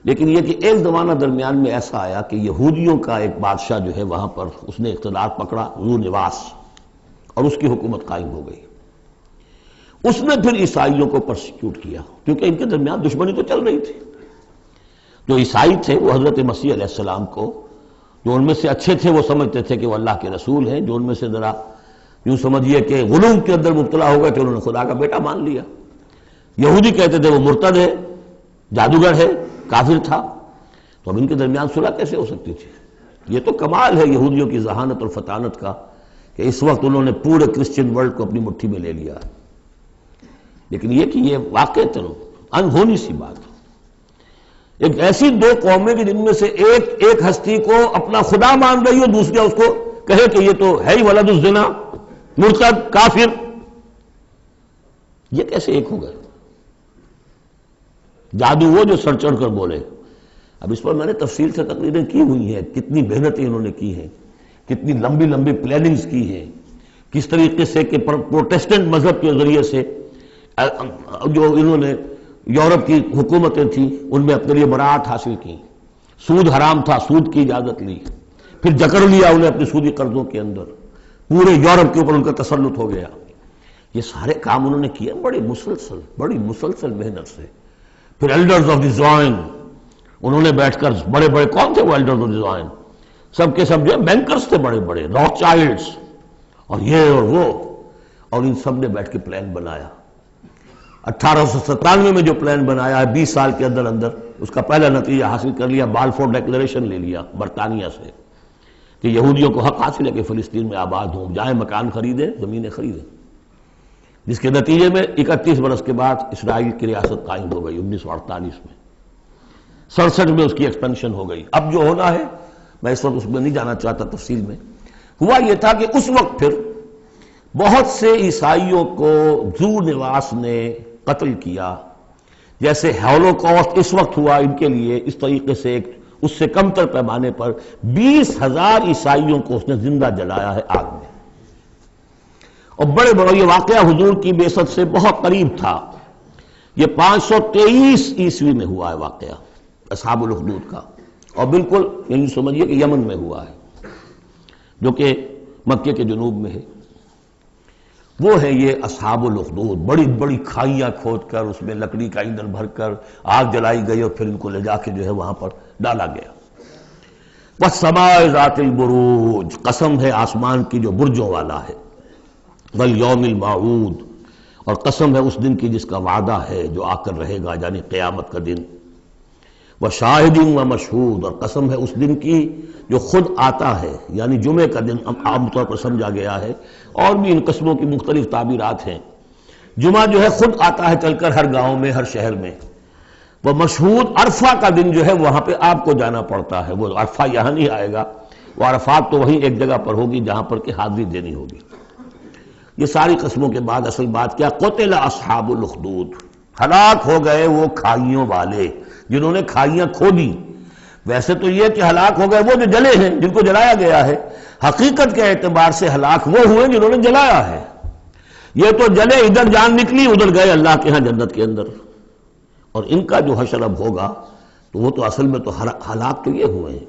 لیکن یہ کہ ایک زمانہ درمیان میں ایسا آیا کہ یہودیوں کا ایک بادشاہ جو ہے وہاں پر اس نے اقتدار پکڑا، ذو نواس، اور اس کی حکومت قائم ہو گئی۔ اس نے پھر عیسائیوں کو پرسیکیوٹ کیا، کیونکہ ان کے درمیان دشمنی تو چل رہی تھی۔ جو عیسائی تھے وہ حضرت مسیح علیہ السلام کو، جو ان میں سے اچھے تھے وہ سمجھتے تھے کہ وہ اللہ کے رسول ہیں، جو ان میں سے ذرا یوں سمجھیے کہ غلو کے اندر مبتلا ہو گئے تھے، انہوں نے خدا کا بیٹا مان لیا۔ یہودی کہتے تھے وہ مرتد ہے، جادوگر ہے، کافر تھا، تو اب ان کے درمیان صلح کیسے ہو سکتی تھی؟ یہ تو کمال ہے یہودیوں کی ذہانت اور فطانت کا کہ اس وقت انہوں نے پورے کرسچن ورلڈ کو اپنی مٹھی میں لے لیا، لیکن یہ کہ یہ واقعتاً انہونی سی بات ہے۔ ایک ایسی دو قومیں کہ جن میں سے ایک ہستی کو اپنا خدا مان رہی ہو، دوسرا اس کو کہے کہ یہ تو ہے ہی ولد الزنا، مرتد، کافر، یہ کیسے ایک ہو گئے؟ جادو وہ جو سر چڑھ کر بولے۔ اب اس پر میں نے تفصیل سے تقریریں کی ہوئی ہیں، کتنی محنتیں انہوں نے کی ہیں، کتنی لمبی لمبی پلاننگز کی ہیں، کس طریقے سے کہ پروٹیسٹنٹ مذہب کے ذریعے سے جو انہوں نے یورپ کی حکومتیں تھیں ان میں اپنے لیے براعت حاصل کی، سود حرام تھا، سود کی اجازت لی، پھر جکڑ لیا انہیں اپنے سودی قرضوں کے اندر، پورے یورپ کے اوپر ان کا تسلط ہو گیا۔ یہ سارے کام انہوں نے کیے بڑی مسلسل محنت سے۔ پھر ایلڈرز آف دی زوائن، انہوں نے بیٹھ کر، بڑے بڑے کون تھے وہ ایلڈرز آف دی زوائن؟ سب کے سب جو بینکرز تھے بڑے بڑے، راک چائلڈز اور یہ اور وہ، اور ان سب نے بیٹھ کے پلان بنایا۔ 1897 میں جو پلان بنایا ہے، 20 سال کے اندر اندر اس کا پہلا نتیجہ حاصل کر لیا، بالفور ڈیکلریشن لے لیا برطانیہ سے کہ یہودیوں کو حق حاصل ہے کہ فلسطین میں آباد ہوں، جائیں مکان خریدیں، زمینیں خریدیں، جس کے نتیجے میں 31 برس کے بعد اسرائیل کی ریاست قائم ہو گئی 1948 میں۔ 67 میں اس کی ایکسپینشن ہو گئی۔ اب جو ہونا ہے، میں اس وقت اس میں نہیں جانا چاہتا تفصیل میں، ہوا یہ تھا کہ اس وقت پھر بہت سے عیسائیوں کو ذو نواس نے قتل کیا، جیسے ہولوکاسٹ اس وقت ہوا ان کے لیے، اس طریقے سے اس سے کم تر پیمانے پر 20,000 عیسائیوں کو اس نے زندہ جلایا ہے آگ میں، اور بڑے بڑے، یہ واقعہ حضور کی بعثت سے بہت قریب تھا، یہ 523 عیسوی میں ہوا ہے واقعہ اصحاب الاخدود کا، اور بالکل یعنی سمجھیے کہ یمن میں ہوا ہے جو کہ مکے کے جنوب میں ہے۔ وہ ہے یہ اصحاب الاخدود، بڑی بڑی کھائیاں کھود کر اس میں لکڑی کا ایندھن بھر کر آگ جلائی گئی اور پھر ان کو لے جا کے جو ہے وہاں پر ڈالا گیا۔ والسماء ذات البروج، قسم ہے آسمان کی جو برجوں والا ہے، والیوم الموعود، اور قسم ہے اس دن کی جس کا وعدہ ہے جو آ کر رہے گا، یعنی قیامت کا دن، وشاہد ومشہود، اور قسم ہے اس دن کی جو خود آتا ہے، یعنی جمعے کا دن عام طور پر سمجھا گیا ہے، اور بھی ان قسموں کی مختلف تعبیرات ہیں۔ جمعہ جو ہے خود آتا ہے چل کر ہر گاؤں میں، ہر شہر میں۔ وہ مشہود عرفہ کا دن جو ہے وہاں پہ آپ کو جانا پڑتا ہے، وہ عرفہ یہاں نہیں آئے گا، وہ عرفات تو وہیں ایک جگہ پر ہوگی جہاں پر کہ حاضری دینی ہوگی۔ یہ ساری قسموں کے بعد اصل بات کیا؟ قتل اصحاب الاخدود، ہلاک ہو گئے وہ کھائیوں والے جنہوں نے کھائیاں کھودی۔ ویسے تو یہ کہ ہلاک ہو گئے وہ جو جلے ہیں، جن کو جلایا گیا ہے، حقیقت کے اعتبار سے ہلاک وہ ہوئے جنہوں نے جلایا ہے۔ یہ تو جلے، ادھر جان نکلی، ادھر گئے اللہ کے ہاں جنت کے اندر، اور ان کا جو حشر اب ہوگا تو وہ تو اصل میں تو ہلاک تو یہ ہوئے ہیں۔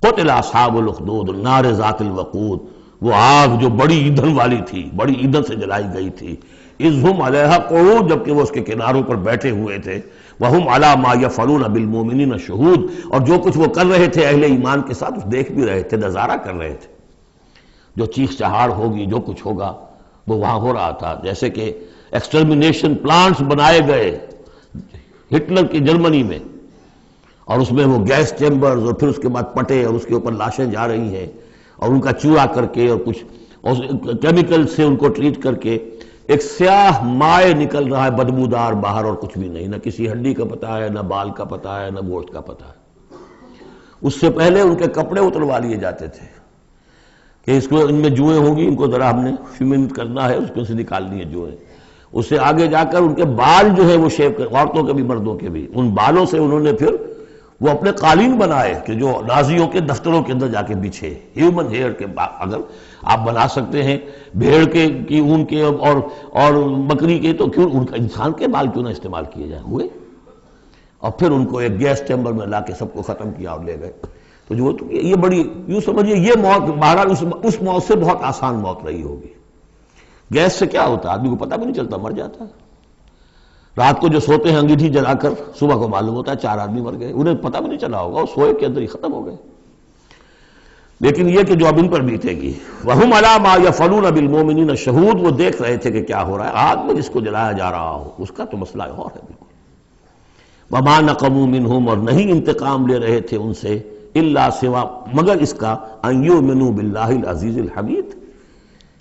قتل اصحاب الاخدود النار ذات الوقود، وہ آگ جو بڑی ایندھن والی تھی، بڑی ایندھن سے جلائی گئی تھی، اذ ہم علیہا قعود، جبکہ وہ اس کے کناروں پر بیٹھے ہوئے تھے، وہم علی ما یفعلون بالمؤمنین شہود، اور جو کچھ وہ کر رہے تھے اہل ایمان کے ساتھ اس دیکھ بھی رہے تھے، نظارہ کر رہے تھے۔ جو چیخ چہاڑ ہوگی، جو کچھ ہوگا وہ وہاں ہو رہا تھا۔ جیسے کہ ایکسٹرمینیشن پلانٹس بنائے گئے ہٹلر کی جرمنی میں، اور اس میں وہ گیس چیمبرز، اور پھر اس کے بعد پٹے، اور اس کے اوپر لاشیں جا رہی ہیں، اور ان کا چوڑا کر کے اور کچھ کیمیکل سے ان کو ٹریٹ کر کے ایک سیاہ مائع نکل رہا ہے بدبودار باہر، اور کچھ بھی نہیں، نہ کسی ہڈی کا پتہ ہے، نہ بال کا پتہ ہے، نہ گوشت کا پتہ ہے۔ اس سے پہلے ان کے کپڑے اتروا لیے جاتے تھے کہ اس کو ان میں جوئیں ہوں گی، ان کو ذرا ہم نے فیمنٹ کرنا ہے، اس کو سے نکالنی ہے جوئیں۔ اس سے آگے جا کر ان کے بال جو ہے وہ شیو کر، عورتوں کے بھی مردوں کے بھی، ان بالوں سے انہوں نے پھر وہ اپنے قالین بنائے کہ جو نازیوں کے دفتروں کے اندر جا کے بچھے، ہیومن ہیئر کے۔ اگر آپ بنا سکتے ہیں بھیڑ کے کی اون کے اور بکری کے، تو کیوں ان کا انسان کے بال کیوں نہ استعمال کیے جائیں؟ ہوئے، اور پھر ان کو ایک گیس چیمبر میں لا کے سب کو ختم کیا اور لے گئے۔ تو جو یہ بڑی، یوں سمجھیے یہ موت بہرحال اس موت سے بہت آسان موت رہی ہوگی۔ گیس سے کیا ہوتا ہے؟ آدمی کو پتہ بھی نہیں چلتا، مر جاتا ہے۔ رات کو جو سوتے ہیں انگیٹھی جلا کر، صبح کو معلوم ہوتا ہے 4 آدمی مر گئے، انہیں پتہ بھی نہیں چلا ہوگا، وہ سوئے کے اندر ہی ختم ہو گئے۔ لیکن یہ کہ جو اب ان پر بیتے گی، وَهُمْ عَلَىٰ مَا يَفْعَلُونَ بِالْمُؤْمِنِينَ شَهُودٌ، وہ دیکھ رہے تھے کہ کیا ہو رہا ہے، آگ میں جس کو جلایا جا رہا ہو اس کا تو مسئلہ اور ہے بالکل۔ وَمَا نَقَمُوا مِنْهُمْ، اور نہیں انتقام لے رہے تھے ان سے، إِلَّا سوا مگر اس کا، أَن يُؤْمِنُوا بِاللَّهِ الْعَزِيزِ الْحَمِيدِ،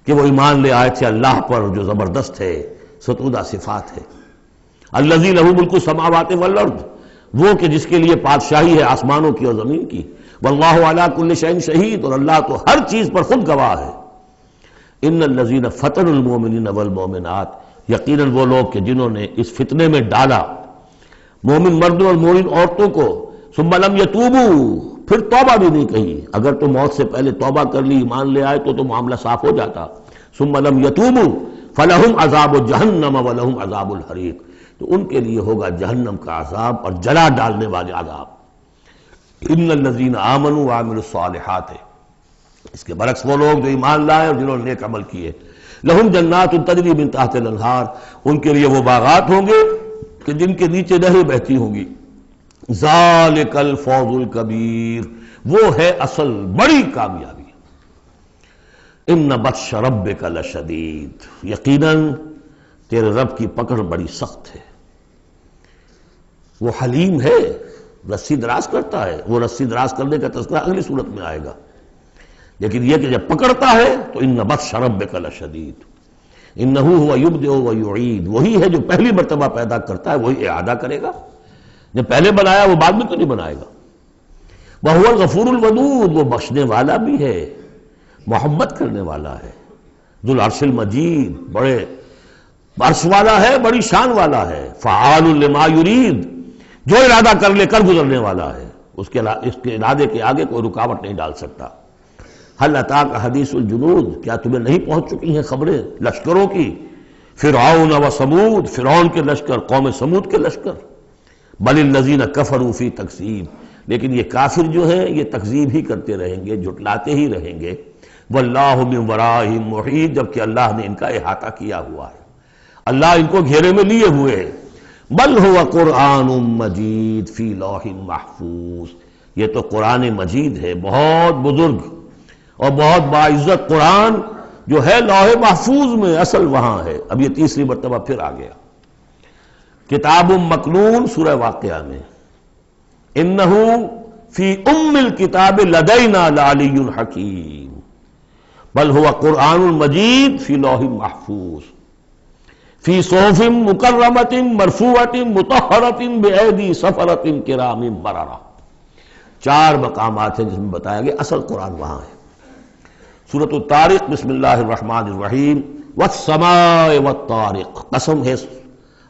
کہ وہ ایمان لے آئے تھے اللہ پر جو زبردست ہے، ستودہ صفات ہے۔ الذی لہ ملک السماوات والارض، وہ کہ جس کے لیے بادشاہی ہے آسمانوں کی اور زمین کی، واللہ علی کل شیء شہید، اور اللہ تو ہر چیز پر خود گواہ ہے۔ ان الذین فتنوا المؤمنین والمؤمنات، یقیناً وہ لوگ کہ جنہوں نے اس فتنے میں ڈالا مومن مردوں اور مومن عورتوں کو، ثم لم یتوبوا، پھر توبہ بھی نہیں کہی۔ اگر تو موت سے پہلے توبہ کر لی، ایمان لے آئے تو معاملہ صاف ہو جاتا۔ ثم لم یتوبوا فلہم عذاب جہنم ولہم عذاب الحریق، تو ان کے لیے ہوگا جہنم کا عذاب اور جلا ڈالنے والے عذاب۔ ان الذین آمنوا وعملوا الصالحات، اس کے برعکس وہ لوگ جو ایمان لائے اور جنہوں نے نیک عمل کیے، لہم جنات تجری من تحت الانہار، ان کے لیے وہ باغات ہوں گے کہ جن کے نیچے نہریں بہتی ہوں گی۔ ذالک الفوز الکبیر، وہ ہے اصل بڑی کامیابی۔ ان بطش ربک لشدید، یقیناً تیرے رب کی پکڑ بڑی سخت ہے۔ وہ حلیم ہے، رسی دراز کرتا ہے، وہ رسی دراز کرنے کا تذکرہ اگلی صورت میں آئے گا، لیکن یہ کہ جب پکڑتا ہے تو ان بطش ربک لشدید، انہ هو یبدئ ویعید، وہی ہے جو پہلی مرتبہ پیدا کرتا ہے وہی اعادہ کرے گا۔ جب پہلے بنایا وہ بعد میں تو نہیں بنائے گا۔ وہو الغفور الودود، وہ بخشنے والا بھی ہے، محبت کرنے والا ہے۔ ذو العرش المجید، بڑے عرش والا ہے، بڑی شان والا ہے۔ فعال لما یرید، جو ارادہ کر لے کر گزرنے والا ہے، اس کے ارادے کے آگے کوئی رکاوٹ نہیں ڈال سکتا۔ هل اتاک حدیث الجنود، کیا تمہیں نہیں پہنچ چکی ہیں خبریں لشکروں کی؟ فرعون و سمود، فرعون کے لشکر، قوم سمود کے لشکر۔ بل الذین کفروا فی تکذیب، لیکن یہ کافر جو ہیں یہ تکذیب ہی کرتے رہیں گے، جھٹلاتے ہی رہیں گے۔ واللہ من ورائہم محیط، جبکہ اللہ نے ان کا احاطہ کیا ہوا ہے، اللہ ان کو گھیرے میں لیے ہوئے ہے۔ بل هو قرآن مجید فی لوح محفوظ، یہ تو قرآن مجید ہے، بہت بزرگ اور بہت باعزت قرآن جو ہے لوح محفوظ میں، اصل وہاں ہے۔ اب یہ تیسری مرتبہ پھر آ گیا۔ کتاب مکنون سورہ واقعہ میں، انہ فی ام الکتاب لدینا لعلی حکیم بل هو قرآن مجید فی لوح محفوظ فی صحف مکرمۃ مرفوعۃ مطہرۃ بایدی سفرۃ کرام بررہ۔ 4 مقامات ہیں جس میں بتایا گیا اصل قرآن وہاں ہے۔ سورۃ الطارق، بسم اللہ الرحمن الرحیم، والسماء والطارق، قسم ہے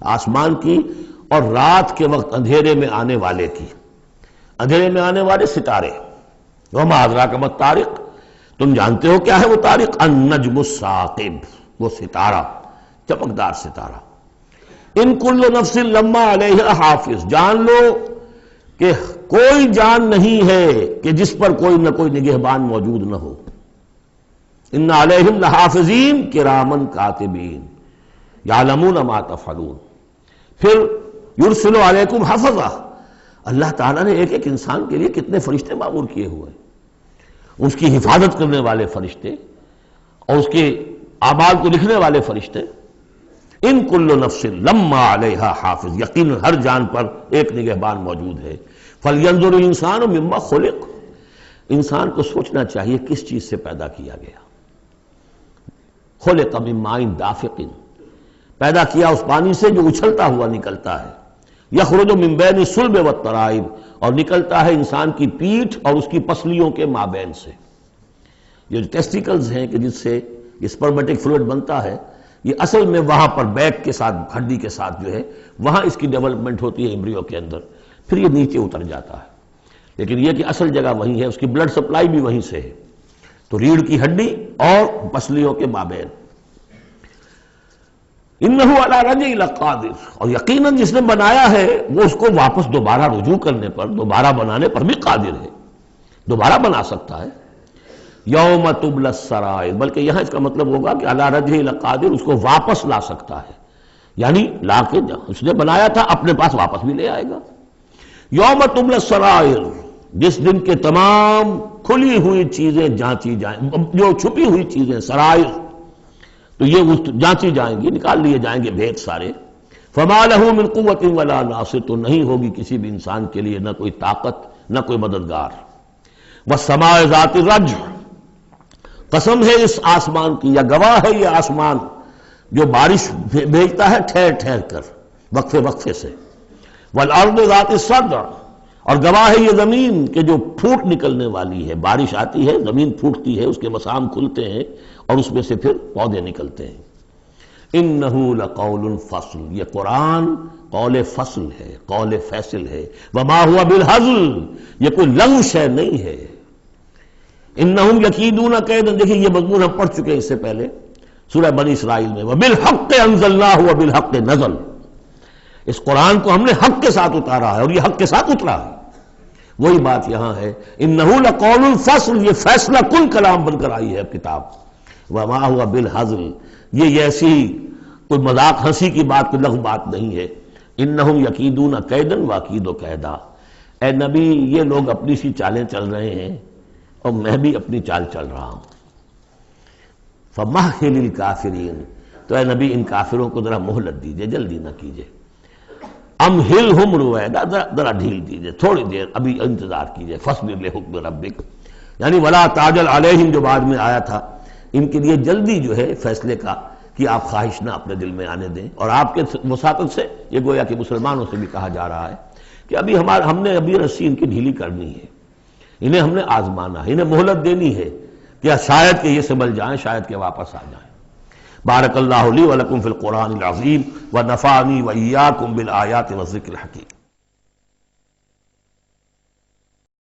آسمان کی اور رات کے وقت اندھیرے میں آنے والے کی، اندھیرے میں آنے والے ستارے۔ وما ادراک ما الطارق، تم جانتے ہو کیا ہے وہ طارق؟ النجم الثاقب، وہ ستارہ، چمکدار ستارہ۔ ان کل نفس لما علیہا حافظ، جان لو کہ کوئی جان نہیں ہے کہ جس پر کوئی نہ کوئی نگہبان موجود نہ ہو۔ ان علیہم لحافظین کرامن کاتبین یعلمون ما تفعلون۔ پھر یرسل علیکم حفظہ، اللہ تعالیٰ نے ایک ایک انسان کے لیے کتنے فرشتے معمور کیے ہوئے ہیں، اس کی حفاظت کرنے والے فرشتے اور اس کے اعمال کو لکھنے والے فرشتے۔ ان کل نفس لما علیہا حافظ، یقیناً ہر جان پر ایک نگہبان موجود ہے۔ فلینظر الانسان مما خلق، انسان کو سوچنا چاہیے کس چیز سے پیدا کیا گیا۔ خلق من ماء دافق، پیدا کیا اس پانی سے جو اچھلتا ہوا نکلتا ہے۔ یخرج من بین الصلب والترائب، اور نکلتا ہے انسان کی پیٹھ اور اس کی پسلیوں کے مابین سے۔ یہ جو ٹیسٹیکلز ہیں کہ جس سے اسپرمیٹک فلوئڈ بنتا ہے، یہ اصل میں وہاں پر بیک کے ساتھ، ہڈی کے ساتھ جو ہے وہاں اس کی ڈیولپمنٹ ہوتی ہے ایمبریو کے اندر، پھر یہ نیچے اتر جاتا ہے۔ لیکن یہ کہ اصل جگہ وہیں ہے، اس کی بلڈ سپلائی بھی وہیں سے ہے۔ تو ریڑھ کی ہڈی اور پسلیوں کے مابین۔ انہ علی رجعہ لقادر، اور یقیناً جس نے بنایا ہے وہ اس کو واپس دوبارہ رجوع کرنے پر، دوبارہ بنانے پر بھی قادر ہے، دوبارہ بنا سکتا ہے۔ یوم تبلی السرائر، بلکہ یہاں اس کا مطلب ہوگا کہ علی رجعہ لقادر، اس کو واپس لا سکتا ہے، یعنی لا کے اس نے بنایا تھا اپنے پاس واپس بھی لے آئے گا۔ یوم تبلی السرائر، جس دن کے تمام کھلی ہوئی چیزیں جانچی جائیں، جو چھپی ہوئی چیزیں سرائر، تو یہ جانچی جائیں گی، نکال لیے جائیں گے بھید سارے۔ فما لہ من قوت ولا ناصر، تو نہیں ہوگی کسی بھی انسان کے لیے نہ کوئی طاقت نہ کوئی مددگار۔ والسماء ذات الرجع، قسم ہے اس آسمان کی، یا گواہ ہے یہ آسمان جو بارش بھیجتا ہے ٹھہر ٹھہر کر، وقفے وقفے سے۔ والارض ذات الصدع، اور گواہ ہے یہ زمین کہ جو پھوٹ نکلنے والی ہے، بارش آتی ہے زمین پھوٹتی ہے، اس کے مسام کھلتے ہیں اور اس میں سے پھر پودے نکلتے ہیں۔ انہ لقول فصل، یہ قرآن قول فصل ہے، قول فیصل ہے۔ وما ہوا بالہزل، یہ کوئی لغو شے نہیں ہے۔ انہم یکیدون کیدا، دیکھیں یہ مضمون ہم پڑھ چکے ہیں اس سے پہلے سورہ بنی اسرائیل میں، وبالحق انزلناہ وبالحق نزل، اس قرآن کو ہم نے حق کے ساتھ اتارا ہے اور یہ حق کے ساتھ اترا ہے۔ وہی بات یہاں ہے، انہ لقول الفصل، یہ فیصلہ کن کلام بن کر آئی ہے اب کتاب۔ وما ہوا بالہزل، یہ ایسی کوئی مذاق ہنسی کی بات، کوئی لغو بات نہیں ہے۔ انہم یکیدون کیدا واکید کیدا، اے نبی یہ لوگ اپنی سی چالیں چل رہے ہیں اور میں بھی اپنی چال چل رہا ہوں۔ فمہل الکافرین، تو اے نبی ان کافروں کو ذرا مہلت دیجئے، جلدی نہ کیجئے۔ امہلہم رویدا، ذرا ڈھیل دیجئے، تھوڑی دیر ابھی انتظار کیجئے۔ فاصبر لحکم ربک، یعنی ولا تعجل علیہم جو بعد میں آیا تھا، ان کے لیے جلدی جو ہے فیصلے کا کہ آپ خواہش نہ اپنے دل میں آنے دیں۔ اور آپ کے وساطت سے یہ گویا کہ مسلمانوں سے بھی کہا جا رہا ہے کہ ہم نے ابھی رسی ان کی ڈھیلی کرنی ہے، انہیں ہم نے آزمانا ہے، انہیں مہلت دینی ہے کہ شاید کہ یہ سنبھل جائیں، شاید کہ واپس آ جائیں۔ بارک اللہ لی ولکم فی القرآن العظیم ونفعنی وإیاکم بالآیات والذکر الحکیم۔